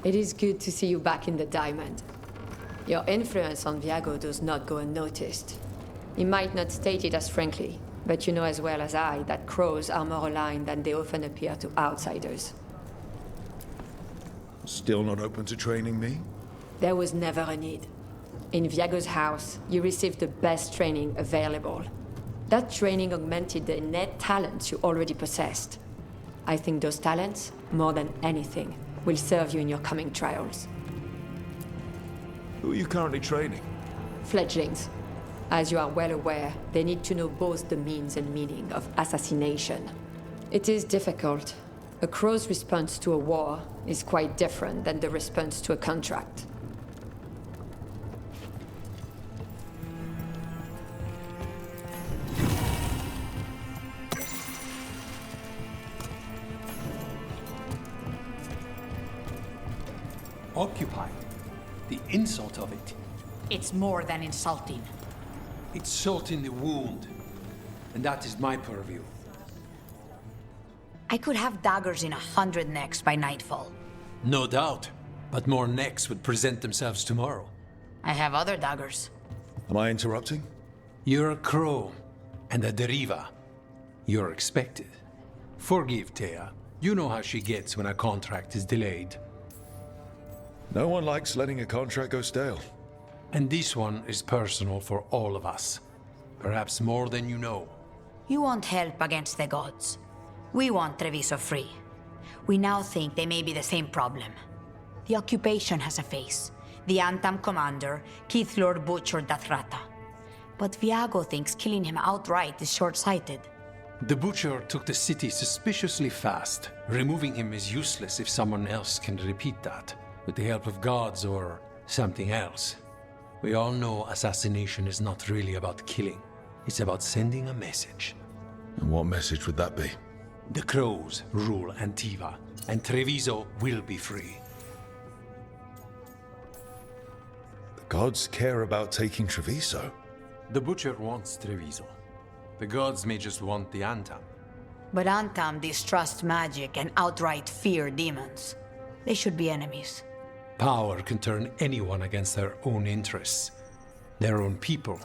Speaker 18: It is good to see you back in the Diamond. Your influence on Viago does not go unnoticed. He might not state it as frankly, but you know as well as I that crows are more aligned than they often appear to outsiders.
Speaker 1: Still not open to training me?
Speaker 18: There was never a need. In Viago's house, you received the best training available. That training augmented the innate talents you already possessed. I think those talents, more than anything, will serve you in your coming trials.
Speaker 1: Who are you currently training?
Speaker 18: Fledglings. As you are well aware, they need to know both the means and meaning of assassination. It is difficult. A crow's response to a war is quite different than the response to a contract.
Speaker 19: Occupied. The insult of it.
Speaker 11: It's more than insulting.
Speaker 19: It's salt in the wound. And that is my purview.
Speaker 11: I could have daggers in 100 necks by nightfall.
Speaker 19: No doubt. But more necks would present themselves tomorrow.
Speaker 11: I have other daggers.
Speaker 1: Am I interrupting?
Speaker 19: You're a crow. And a deriva. You're expected. Forgive Thea. You know how she gets when a contract is delayed.
Speaker 1: No one likes letting a contract go stale.
Speaker 19: And this one is personal for all of us. Perhaps more than you know.
Speaker 11: You want help against the gods. We want Treviso free. We now think they may be the same problem. The occupation has a face. The Antam commander, Keith Lord Butcher Dathrata. But Viago thinks killing him outright is short-sighted.
Speaker 19: The Butcher took the city suspiciously fast. Removing him is useless if someone else can repeat that. With the help of gods or something else. We all know assassination is not really about killing. It's about sending a message.
Speaker 1: And what message would that be?
Speaker 19: The crows rule Antiva, and Treviso will be free.
Speaker 1: The gods care about taking Treviso.
Speaker 19: The Butcher wants Treviso. The gods may just want the Antam.
Speaker 11: But Antam distrust magic and outright fear demons. They should be enemies.
Speaker 19: Power can turn anyone against their own interests, their own people.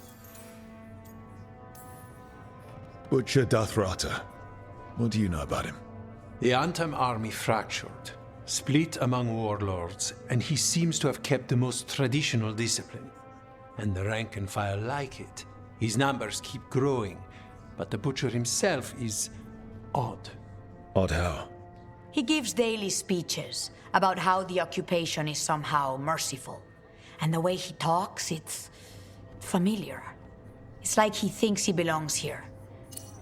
Speaker 1: Butcher Dathrata. What do you know about him?
Speaker 19: The Antam army fractured, split among warlords, and he seems to have kept the most traditional discipline. And the rank and file like it. His numbers keep growing, but the Butcher himself is odd.
Speaker 1: Odd how?
Speaker 11: He gives daily speeches about how the occupation is somehow merciful. And the way he talks, it's familiar. It's like he thinks he belongs here.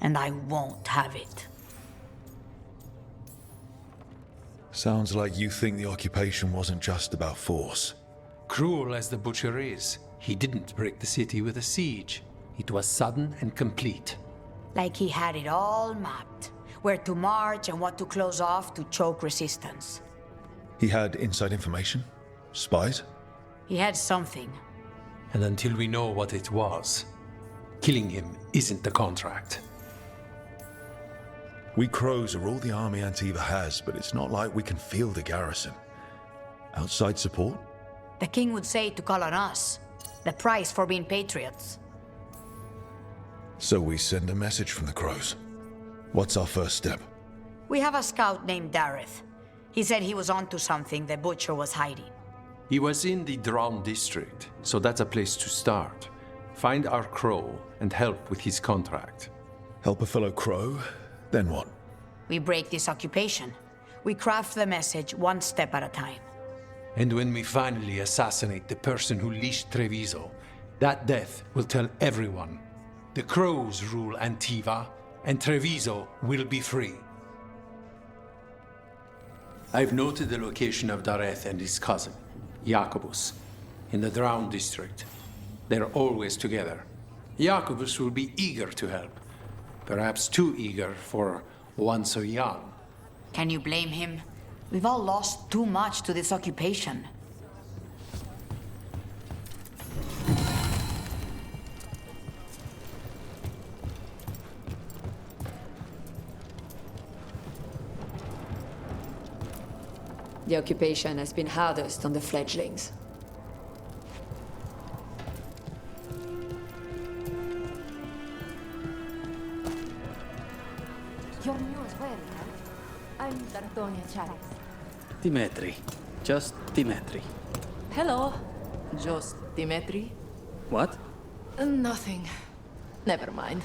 Speaker 11: And I won't have it.
Speaker 1: Sounds like you think the occupation wasn't just about force.
Speaker 19: Cruel as the Butcher is, he didn't break the city with a siege. It was sudden and complete.
Speaker 11: Like he had it all mapped. Where to march and what to close off to choke resistance.
Speaker 1: He had inside information? Spies?
Speaker 11: He had something.
Speaker 19: And until we know what it was, killing him isn't the contract.
Speaker 1: We crows are all the army Antiva has, but it's not like we can field a garrison. Outside support?
Speaker 11: The king would say to call on us. The price for being patriots.
Speaker 1: So we send a message from the crows. What's our first step?
Speaker 11: We have a scout named Dareth. He said he was onto something the Butcher was hiding.
Speaker 19: He was in the Drown district, so that's a place to start. Find our crow and help with his contract.
Speaker 1: Help a fellow crow? Then what?
Speaker 11: We break this occupation. We craft the message one step at a time.
Speaker 19: And when we finally assassinate the person who leashed Treviso, that death will tell everyone. The crows rule Antiva, and Treviso will be free. I've noted the location of Dareth and his cousin, Jacobus, in the Drown district. They're always together. Jacobus will be eager to help. Perhaps too eager for one so young.
Speaker 11: Can you blame him? We've all lost too much to this occupation.
Speaker 18: The occupation has been hardest on the fledglings.
Speaker 8: You're new as well, huh? I'm D'Antonia Chaves.
Speaker 20: Dimitri. Just Dimitri.
Speaker 8: Hello. Just Dimitri?
Speaker 20: What?
Speaker 8: Nothing. Never mind.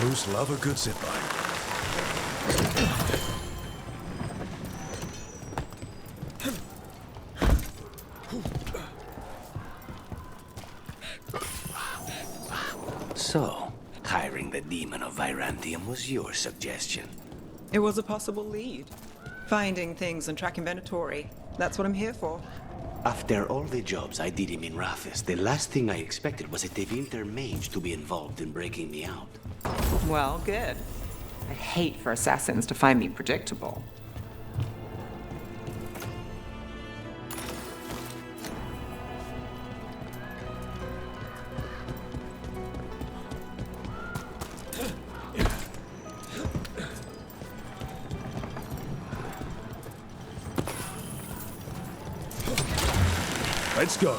Speaker 1: Those love a good zipline.
Speaker 2: So, hiring the demon of Virantium was your suggestion.
Speaker 17: It was a possible lead. Finding things and tracking Venatori. That's what I'm here for.
Speaker 2: After all the jobs I did in Minrathus, the last thing I expected was a Tevinter mage to be involved in breaking me out.
Speaker 17: Well, good. I hate for assassins to find me predictable.
Speaker 1: Let's go.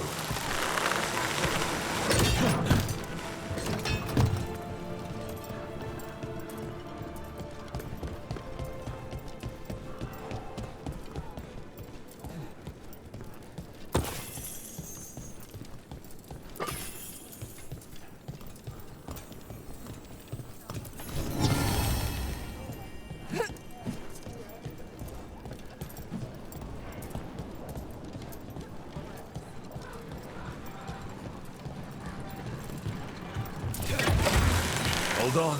Speaker 1: Hold on.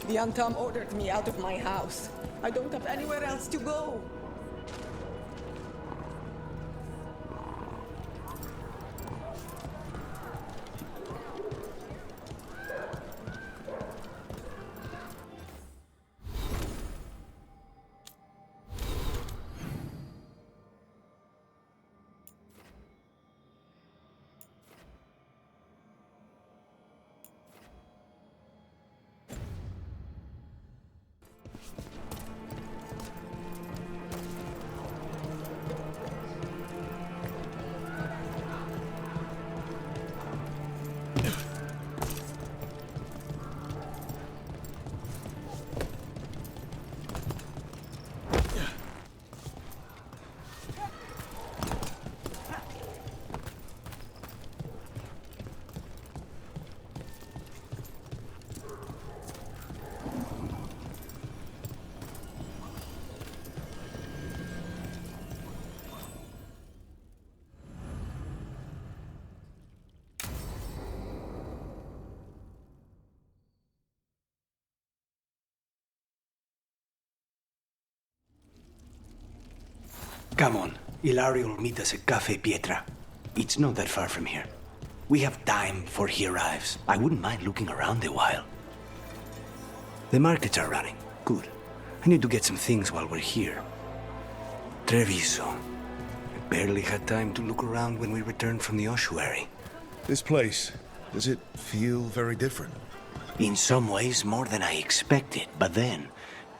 Speaker 16: The Antam ordered me out of my house. I don't have anywhere else to go.
Speaker 2: Come on, Ilario will meet us at Cafe Pietra. It's not that far from here. We have time before he arrives. I wouldn't mind looking around a while. The markets are running. Good. I need to get some things while we're here. Treviso. I barely had time to look around when we returned from the ossuary.
Speaker 1: This place, does it feel very different?
Speaker 2: In some ways, more than I expected. But then,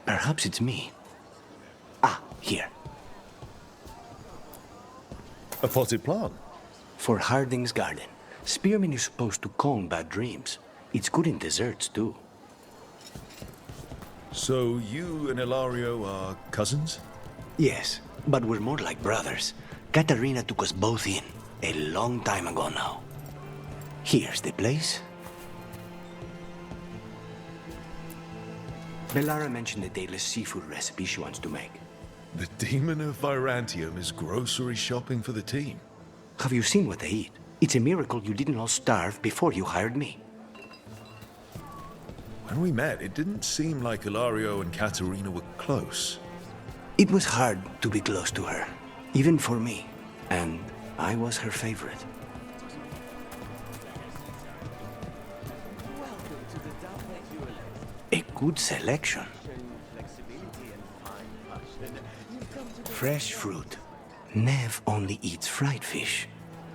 Speaker 2: perhaps it's me. Ah, here.
Speaker 1: A potted plant?
Speaker 2: For Harding's garden. Spearmint is supposed to calm bad dreams. It's good in desserts, too.
Speaker 1: So you and Ilario are cousins?
Speaker 2: Yes, but we're more like brothers. Katarina took us both in, a long time ago now. Here's the place. Bellara mentioned the dayless seafood recipe she wants to make.
Speaker 1: The demon of Virantium is grocery shopping for the team.
Speaker 2: Have you seen what they eat? It's a miracle you didn't all starve before you hired me.
Speaker 1: When we met, it didn't seem like Ilario and Katarina were close.
Speaker 2: It was hard to be close to her, even for me. And I was her favorite.
Speaker 14: Welcome to the Dark Elect.
Speaker 2: Good selection. Fresh fruit. Nev only eats fried fish.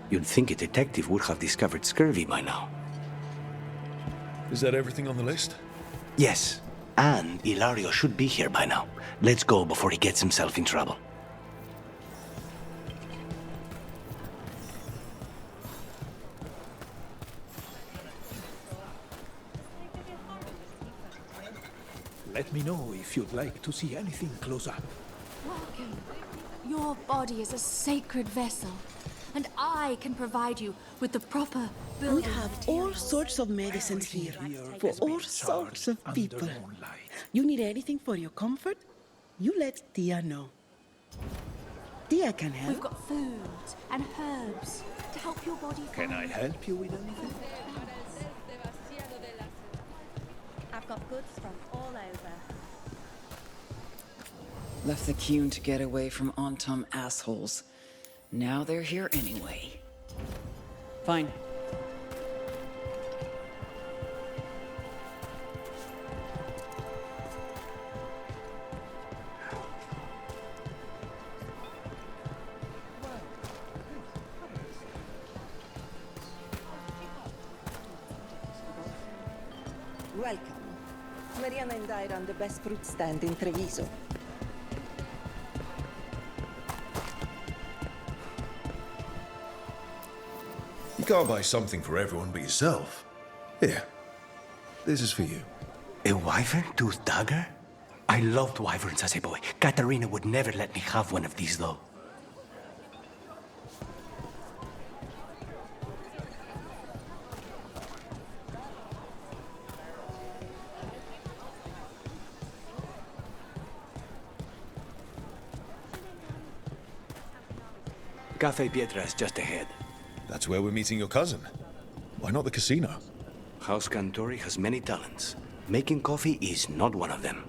Speaker 2: You'd think a detective would have discovered scurvy by now.
Speaker 1: Is that everything on the list?
Speaker 2: Yes, and Ilario should be here by now. Let's go before he gets himself in trouble.
Speaker 21: Let me know if you'd like to see anything close up.
Speaker 9: Welcome. Your body is a sacred vessel, and I can provide you with the proper
Speaker 22: We
Speaker 9: building
Speaker 22: have all sorts of medicines here for all sorts of people. You need anything for your comfort? You let Tia know. Tia can help.
Speaker 9: We've got food and herbs to help your body.
Speaker 21: Can I help you with anything?
Speaker 23: I've got goods from all over.
Speaker 24: Left the Qun to get away from Antam assholes. Now they're here anyway. Fine.
Speaker 22: Welcome. Mariana and I run the best fruit stand in Treviso.
Speaker 1: You can't buy something for everyone but yourself. Here, this is for you.
Speaker 2: A wyvern-toothed dagger? I loved wyverns as a boy. Katarina would never let me have one of these, though. Cafe Pietra is just ahead.
Speaker 1: That's where we're meeting your cousin. Why not the casino?
Speaker 2: House Cantori has many talents. Making coffee is not one of them.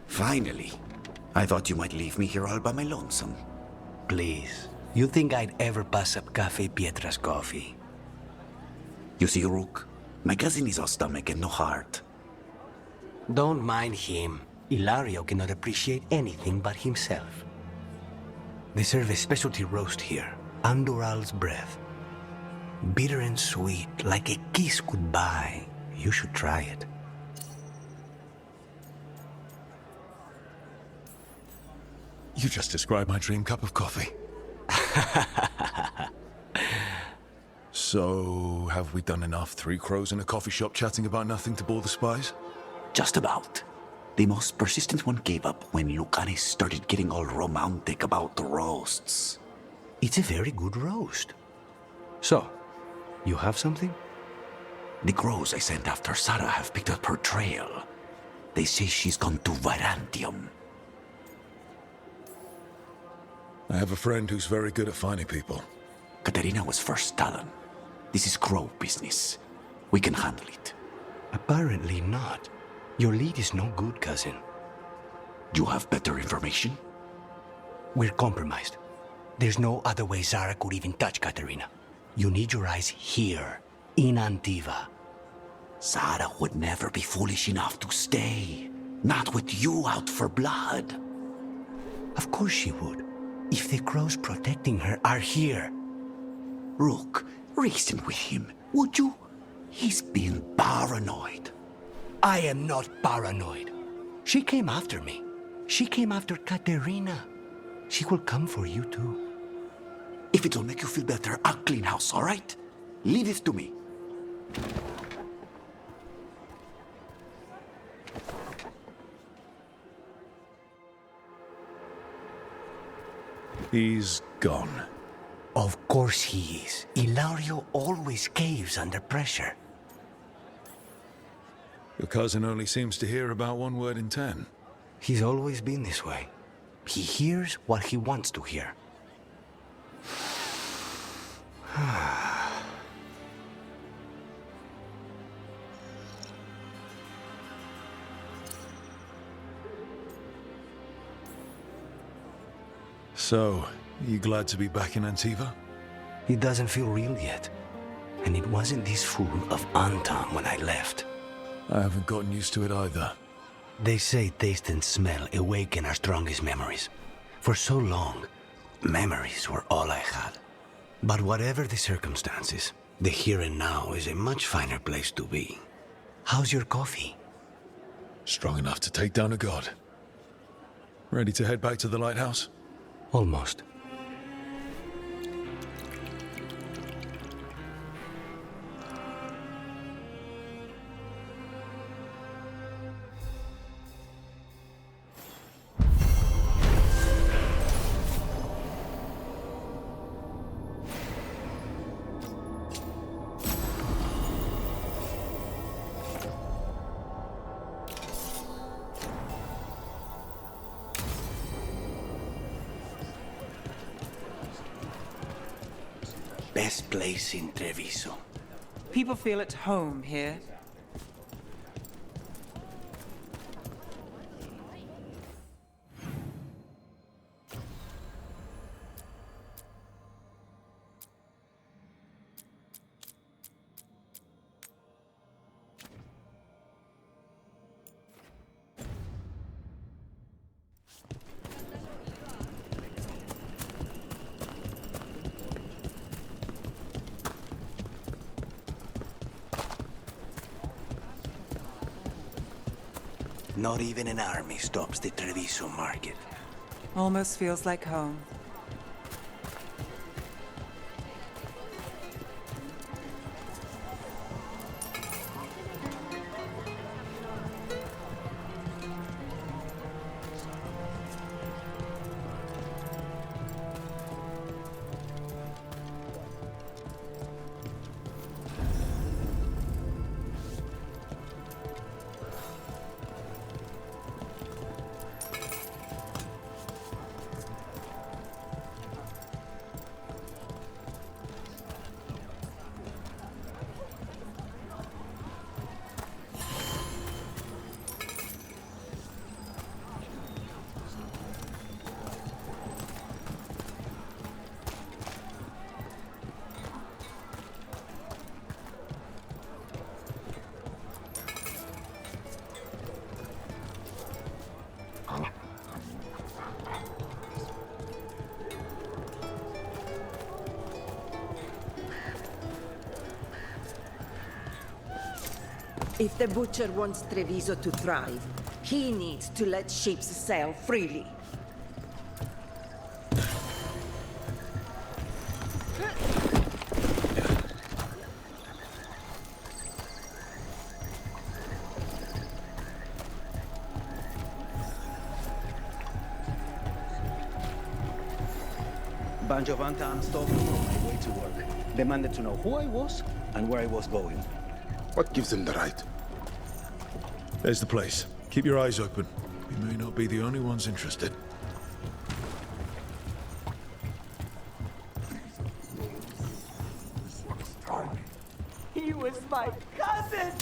Speaker 25: Finally. I thought you might leave me here all by my lonesome.
Speaker 2: Please. You think I'd ever pass up Cafe Pietra's coffee?
Speaker 25: You see, Rook, my cousin is all stomach and no heart.
Speaker 2: Don't mind him. Ilario cannot appreciate anything but himself. They serve a specialty roast here, Andoral's breath. Bitter and sweet, like a kiss goodbye. You should try it.
Speaker 1: You just described my dream cup of coffee. So, have we done enough Three Crows in a coffee shop chatting about nothing to bore the spies?
Speaker 25: Just about. The most persistent one gave up when Lucanis started getting all romantic about the roasts.
Speaker 2: It's a very good roast. So, you have something?
Speaker 25: The crows I sent after Sarah have picked up her trail. They say she's gone to Varantium.
Speaker 1: I have a friend who's very good at finding people.
Speaker 25: Katerina was first Talon. This is crow business. We can handle it.
Speaker 2: Apparently not. Your lead is no good, cousin.
Speaker 25: You have better information?
Speaker 2: We're compromised. There's no other way Zara could even touch Katerina. You need your eyes here, in Antiva.
Speaker 25: Zara would never be foolish enough to stay. Not with you out for blood.
Speaker 2: Of course she would. If the crows protecting her are here.
Speaker 25: Rook, reason with him, would you? He's being paranoid.
Speaker 2: I am not paranoid. She came after me. She came after Katerina. She will come for you too.
Speaker 25: If it'll make you feel better, I'll clean house, all right? Leave this to me.
Speaker 1: He's gone.
Speaker 2: Of course he is. Ilario always caves under pressure.
Speaker 1: Your cousin only seems to hear about one word in 10.
Speaker 2: He's always been this way. He hears what he wants to hear.
Speaker 1: So, you glad to be back in Antiva?
Speaker 2: It doesn't feel real yet. And it wasn't this fool of Anton when I left.
Speaker 1: I haven't gotten used to it either.
Speaker 2: They say taste and smell awaken our strongest memories. For so long, memories were all I had. But whatever the circumstances, the here and now is a much finer place to be. How's your coffee?
Speaker 1: Strong enough to take down a god. Ready to head back to the lighthouse?
Speaker 2: Almost. Best place in Treviso.
Speaker 17: People feel at home here.
Speaker 2: Not even an army stops the Treviso market.
Speaker 17: Almost feels like home.
Speaker 4: If the Butcher wants Treviso to thrive, he needs to let ships sail freely.
Speaker 20: Bunch of Anton stopped me on my way to work. Demanded to know who I was and where I was going.
Speaker 5: What gives them the right?
Speaker 1: There's the place. Keep your eyes open. We may not be the only ones interested.
Speaker 4: He was my cousin!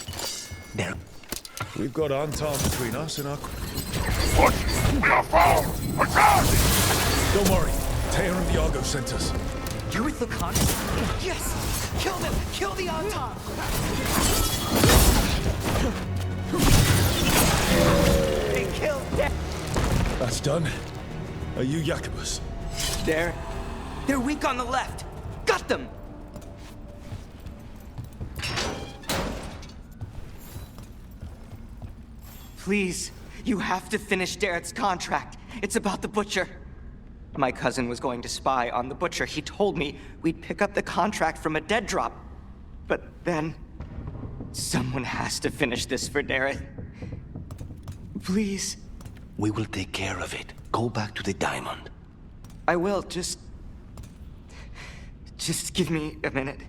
Speaker 2: There.
Speaker 1: We've got Anton between us and our...
Speaker 5: What? We are found! Attack!
Speaker 1: Don't worry. Tear and Viago sent us.
Speaker 6: You're with Lucanis? Yes! Kill them! Kill the Arlathan! They killed Derek!
Speaker 1: That's done. Are you Jacobus?
Speaker 6: They're weak on the left! Got them! Please, you have to finish Derek's contract. It's about the Butcher. My cousin was going to spy on the Butcher. He told me we'd pick up the contract from a dead drop. But then... someone has to finish this for Derek. Please.
Speaker 25: We will take care of it. Go back to the diamond.
Speaker 6: I will, just give me a minute.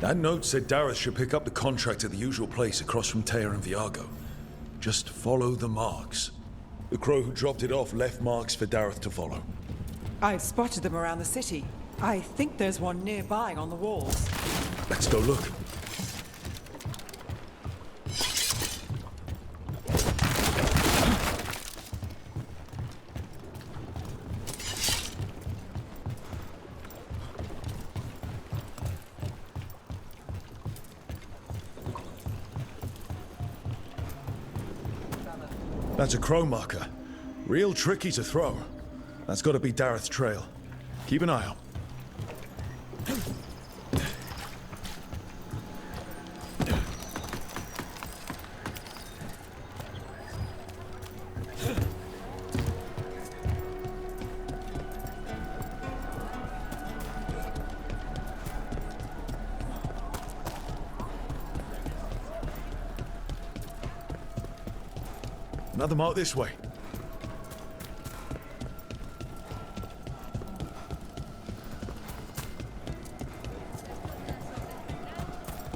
Speaker 1: That note said Dareth should pick up the contract at the usual place across from Teir and Viago. Just follow the marks. The crow who dropped it off left marks for Dareth to follow.
Speaker 7: I've spotted them around the city. I think there's one nearby on the walls.
Speaker 1: Let's go look. That's a crow marker. Real tricky to throw. That's got to be Dareth's trail. Keep an eye out. Another mark this way.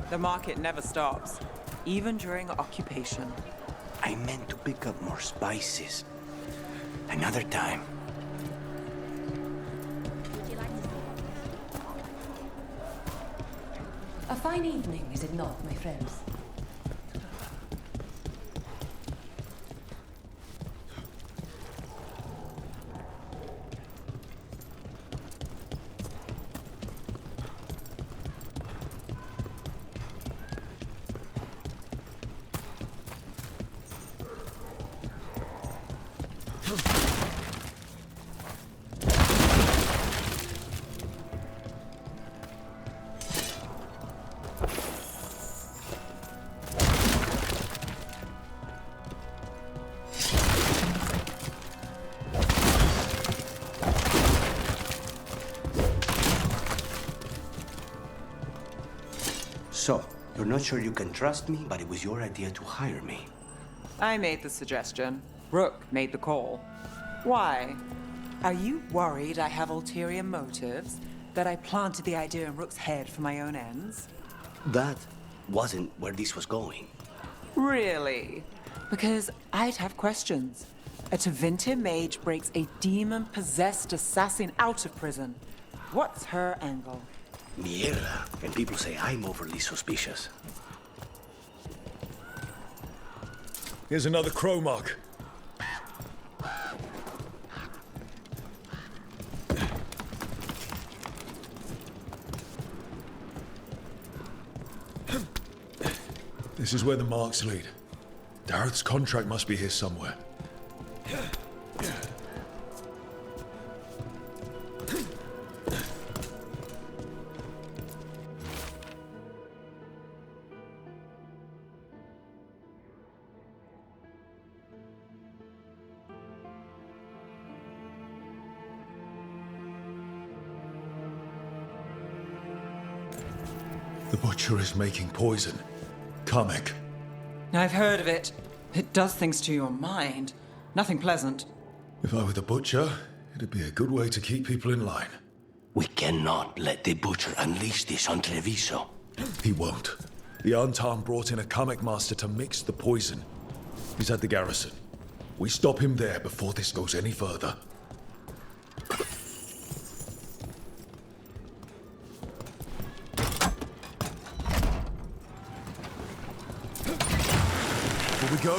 Speaker 7: The market never stops, even during occupation.
Speaker 25: I meant to pick up more spices. Another time.
Speaker 10: A fine evening, is it not, my friends?
Speaker 2: So, you're not sure you can trust me, but it was your idea to hire me.
Speaker 7: I made the suggestion. Rook made the call. Why? Are you worried I have ulterior motives? That I planted the idea in Rook's head for my own ends?
Speaker 2: That wasn't where this was going.
Speaker 7: Really? Because I'd have questions. A Tevinter mage breaks a demon-possessed assassin out of prison. What's her angle?
Speaker 2: Mierda. And people say I'm overly suspicious.
Speaker 1: Here's another crow mark. This is where the marks lead. Dareth's contract must be here somewhere. Butcher is making poison. Kamek.
Speaker 17: I've heard of it. It does things to your mind. Nothing pleasant.
Speaker 1: If I were the Butcher, it'd be a good way to keep people in line.
Speaker 2: We cannot let the Butcher unleash this on Treviso.
Speaker 1: He won't. The Antam brought in a Kamek master to mix the poison. He's at the garrison. We stop him there before this goes any further. Here we go.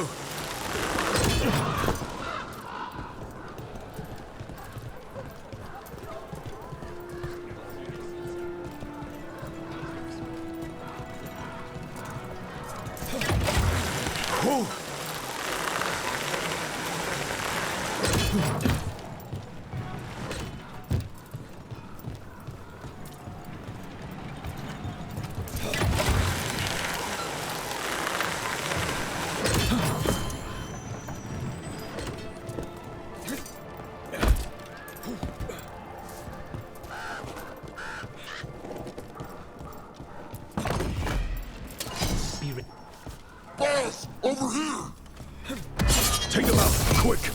Speaker 1: Whoa.
Speaker 5: Boss, over here!
Speaker 1: Take them out, quick!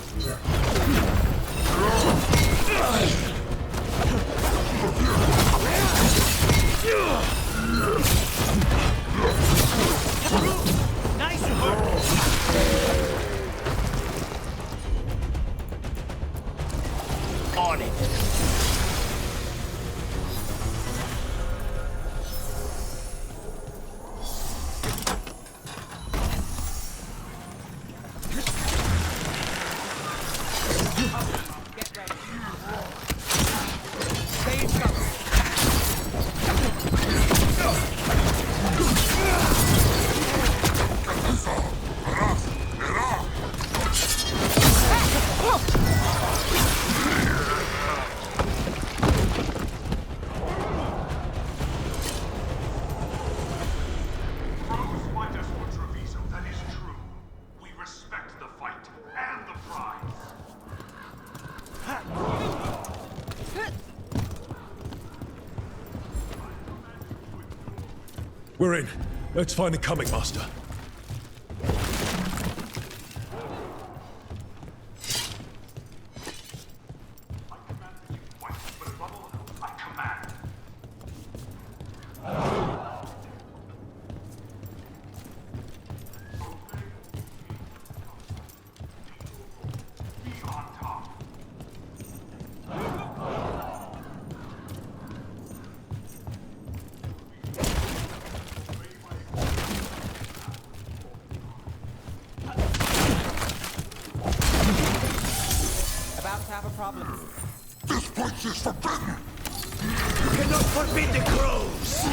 Speaker 2: On it.
Speaker 1: We're in. Let's find the Kamek master.
Speaker 17: Have a problem.
Speaker 5: This place is forbidden!
Speaker 2: You cannot forbid the crows!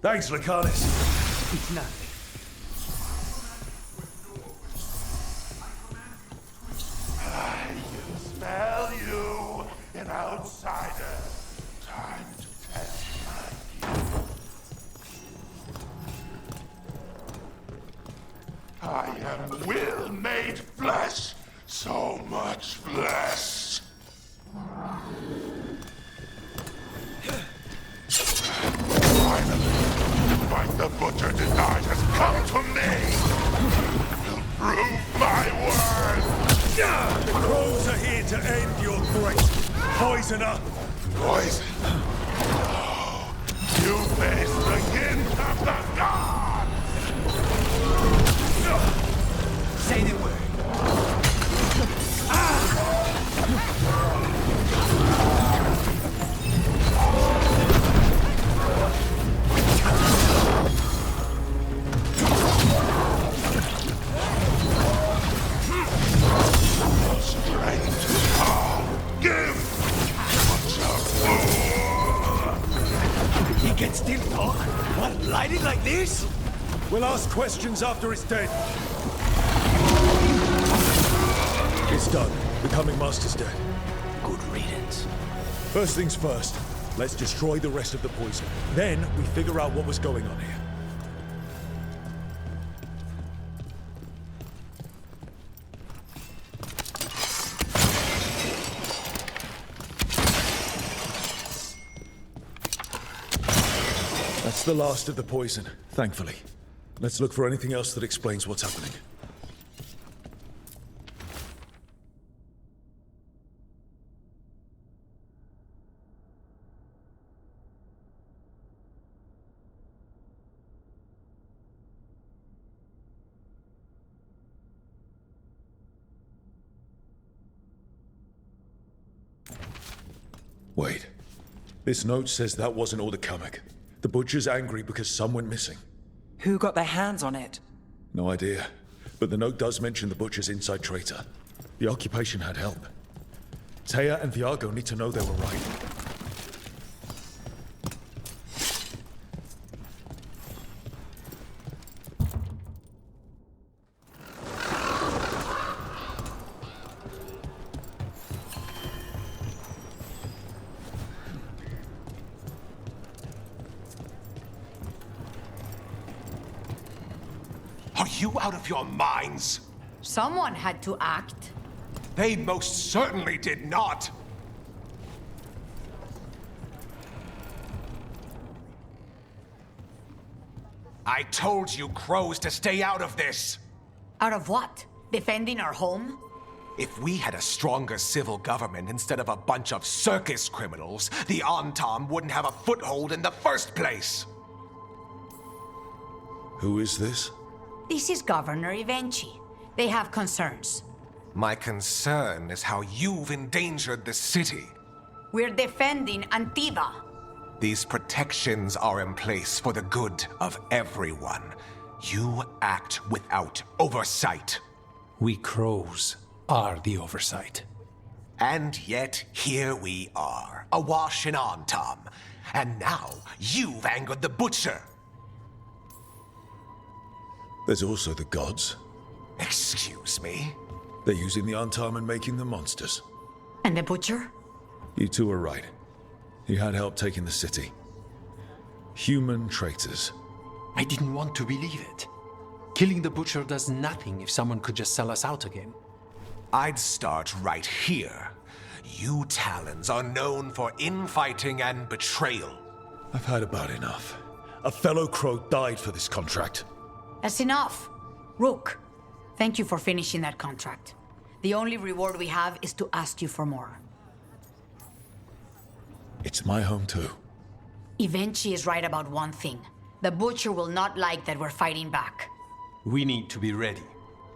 Speaker 1: Thanks, Lucanis.
Speaker 2: It's nothing.
Speaker 5: Smell you, an outsider. Time to test my view. I am will made flesh, so much flesh. Finally, what the butcher denied has come to me. Prove my word.
Speaker 1: The crows are here to end your great poisoner.
Speaker 5: Poison? No. You face the gift of the gods!
Speaker 2: Say the word.
Speaker 1: He can still talk? What, lighted like this? We'll ask questions after it's dead. It's done. Becoming Master's dead.
Speaker 2: Good riddance.
Speaker 1: First things first, let's destroy the rest of the poison. Then we figure out what was going on here. That's the last of the poison, thankfully. Let's look for anything else that explains what's happening. Wait. This note says that wasn't all the Kamek. The butcher's angry because some went missing.
Speaker 17: Who got their hands on it?
Speaker 1: No idea. But the note does mention the butcher's inside traitor. The occupation had help. Taya and Viago need to know they were right.
Speaker 3: Are you out of your minds?
Speaker 11: Someone had to act.
Speaker 3: They most certainly did not. I told you crows to stay out of this.
Speaker 11: Out of what? Defending our home?
Speaker 3: If we had a stronger civil government instead of a bunch of circus criminals, the Antam wouldn't have a foothold in the first place.
Speaker 1: Who is this?
Speaker 11: This is Governor Ivenchi. They have concerns.
Speaker 3: My concern is how you've endangered the city.
Speaker 11: We're defending Antiva.
Speaker 3: These protections are in place for the good of everyone. You act without oversight.
Speaker 21: We crows are the oversight.
Speaker 3: And yet, here we are, awash in Antam. And now, you've angered the butcher.
Speaker 1: There's also the gods.
Speaker 3: Excuse me?
Speaker 1: They're using the Antam and making them monsters.
Speaker 11: And the butcher?
Speaker 1: You two are right. He had help taking the city. Human traitors.
Speaker 21: I didn't want to believe it. Killing the butcher does nothing if someone could just sell us out again.
Speaker 3: I'd start right here. You Talons are known for infighting and betrayal.
Speaker 1: I've had about enough. A fellow crow died for this contract.
Speaker 11: That's enough. Rook, thank you for finishing that contract. The only reward we have is to ask you for more.
Speaker 1: It's my home too.
Speaker 11: Ivenchi is right about one thing. The butcher will not like that we're fighting back.
Speaker 21: We need to be ready.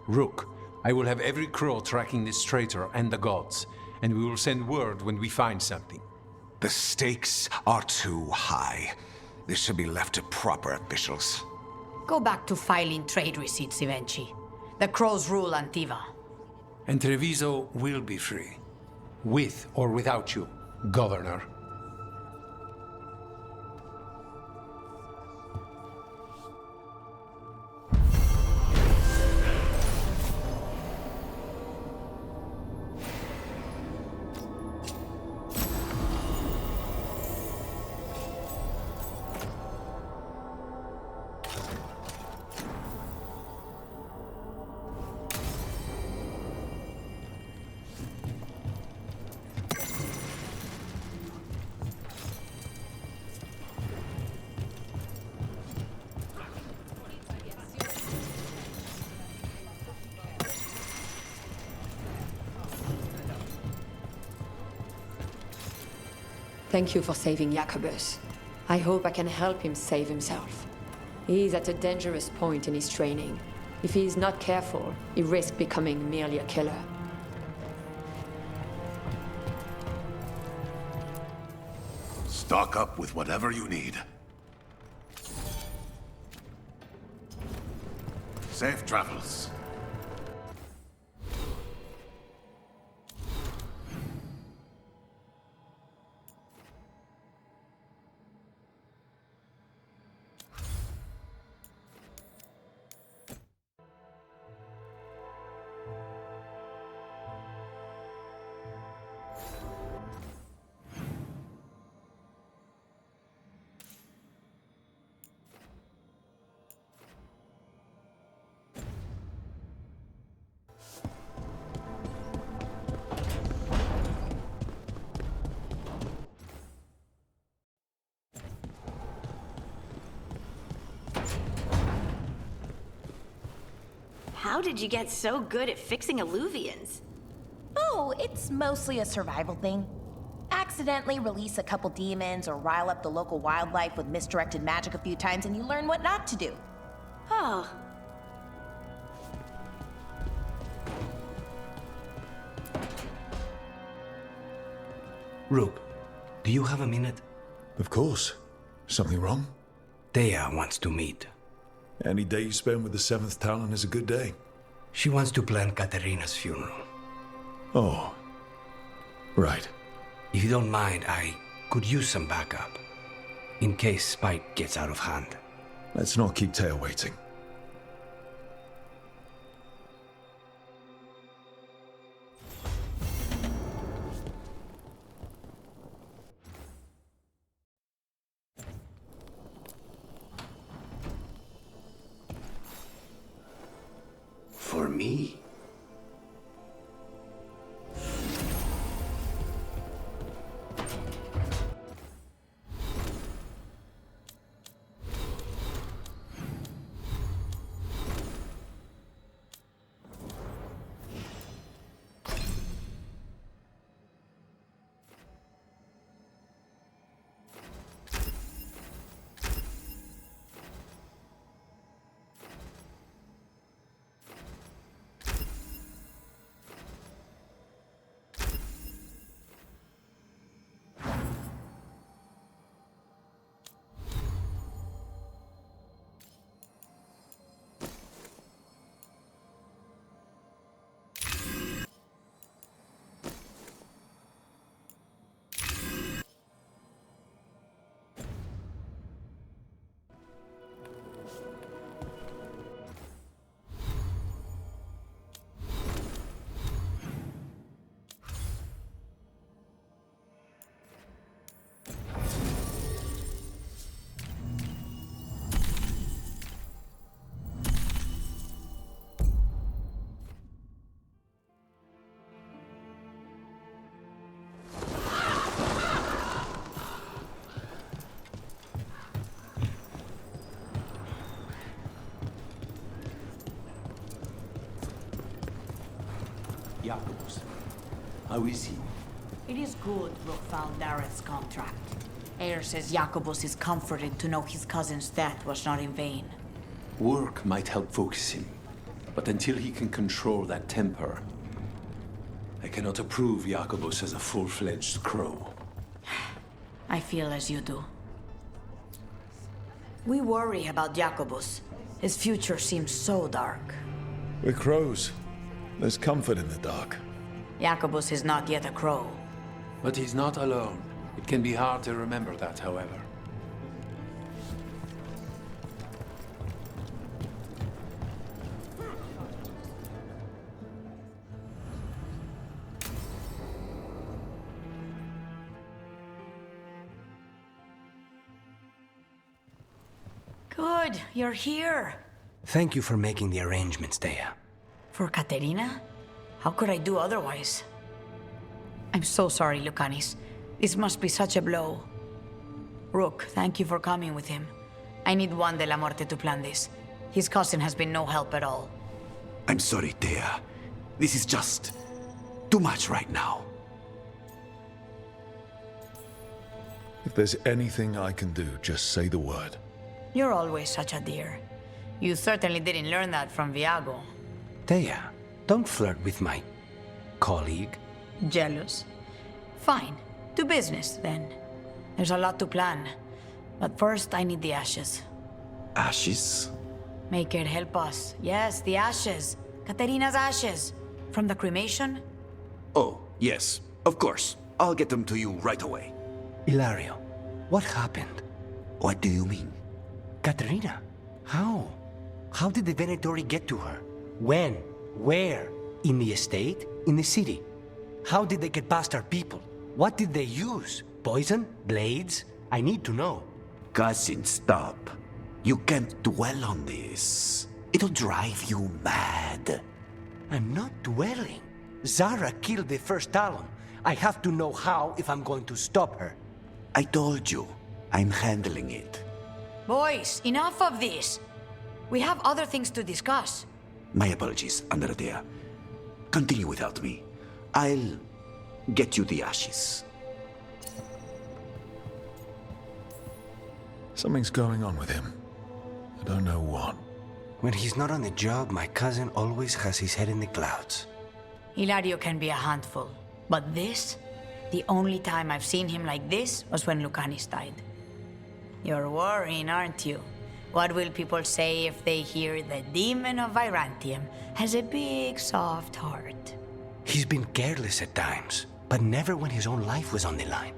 Speaker 21: Rook, I will have every crow tracking this traitor and the gods, and we will send word when we find something.
Speaker 3: The stakes are too high. This should be left to proper officials.
Speaker 11: Go back to filing trade receipts, Ivenchi. The crows rule Antiva.
Speaker 21: And Treviso will be free. With or without you, Governor.
Speaker 12: Thank you for saving Jacobus. I hope I can help him save himself. He is at a dangerous point in his training. If he is not careful, he risks becoming merely a killer.
Speaker 5: Stock up with whatever you need. Safe travels.
Speaker 13: How did you get so good at fixing alluvians?
Speaker 15: Oh, it's mostly a survival thing. Accidentally release a couple demons or rile up the local wildlife with misdirected magic a few times and you learn what not to do.
Speaker 13: Oh.
Speaker 2: Rook, do you have a minute?
Speaker 1: Of course. Something wrong?
Speaker 2: Thea wants to meet.
Speaker 1: Any day you spend with the Seventh Talon is a good day.
Speaker 2: She wants to plan Katerina's funeral.
Speaker 1: Oh. Right.
Speaker 2: If you don't mind, I could use some backup. In case Spike gets out of hand.
Speaker 1: Let's not keep Thea waiting.
Speaker 2: For me?
Speaker 25: Jacobus, how is he?
Speaker 11: It is good Rook found Dareth's contract. Eyre says Jacobus is comforted to know his cousin's death was not in vain.
Speaker 25: Work might help focus him, but until he can control that temper, I cannot approve Jacobus as a full-fledged crow.
Speaker 11: I feel as you do. We worry about Jacobus. His future seems so dark.
Speaker 1: We're crows. There's comfort in the dark.
Speaker 11: Jacobus is not yet a crow.
Speaker 25: But he's not alone. It can be hard to remember that, however.
Speaker 11: Good, you're here.
Speaker 2: Thank you for making the arrangements, Thea.
Speaker 11: For Katerina? How could I do otherwise? I'm so sorry, Lucanis. This must be such a blow. Rook, thank you for coming with him. I need Juan de la Muerte to plan this. His cousin has been no help at all.
Speaker 25: I'm sorry, Thea. This is just too much right now.
Speaker 1: If there's anything I can do, just say the word.
Speaker 11: You're always such a dear. You certainly didn't learn that from Viago.
Speaker 2: Thea, don't flirt with my colleague.
Speaker 11: Jealous? Fine. To business, then. There's a lot to plan. But first, I need the ashes.
Speaker 8: Ashes?
Speaker 11: Make it help us. Yes, the ashes. Katerina's ashes. From the cremation?
Speaker 8: Oh, yes. Of course. I'll get them to you right away.
Speaker 2: Ilario, what happened?
Speaker 8: What do you mean?
Speaker 2: Katerina, how? How did the Venatori get to her? When? Where? In the estate? In the city? How did they get past our people? What did they use? Poison? Blades? I need to know.
Speaker 8: Cousin, stop. You can't dwell on this. It'll drive you mad.
Speaker 2: I'm not dwelling. Zara killed the first Talon. I have to know how if I'm going to stop her.
Speaker 8: I told you. I'm handling it.
Speaker 11: Boys, enough of this. We have other things to discuss.
Speaker 8: My apologies, Andrea. Continue without me. I'll get you the ashes.
Speaker 1: Something's going on with him. I don't know what.
Speaker 2: When he's not on the job, my cousin always has his head in the clouds.
Speaker 11: Ilario can be a handful. But this? The only time I've seen him like this was when Lucanis died. You're worrying, aren't you? What will people say if they hear the demon of Virantium has a big, soft heart?
Speaker 2: He's been careless at times, but never when his own life was on the line.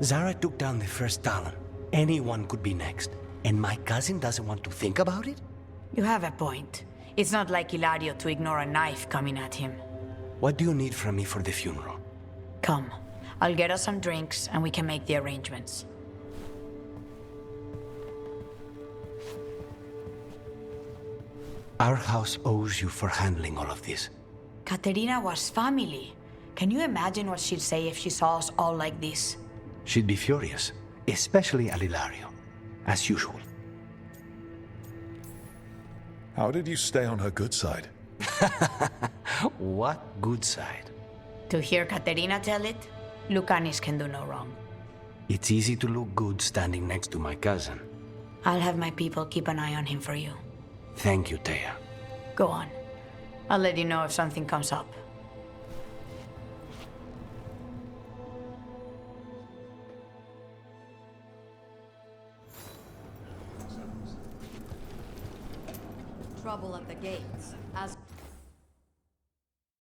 Speaker 2: Zara took down the first Talon. Anyone could be next, and my cousin doesn't want to think about it?
Speaker 11: You have a point. It's not like Ilario to ignore a knife coming at him.
Speaker 2: What do you need from me for the funeral?
Speaker 11: Come. I'll get us some drinks, and we can make the arrangements.
Speaker 2: Our house owes you for handling all of this.
Speaker 11: Katerina was family. Can you imagine what she'd say if she saw us all like this?
Speaker 2: She'd be furious, especially at Ilario, as usual.
Speaker 1: How did you stay on her good side?
Speaker 2: What good side?
Speaker 11: To hear Katerina tell it, Lucanis can do no wrong.
Speaker 2: It's easy to look good standing next to my cousin.
Speaker 11: I'll have my people keep an eye on him for you.
Speaker 2: Thank you, Thea.
Speaker 11: Go on. I'll let you know if something comes up.
Speaker 10: Trouble at the gates. As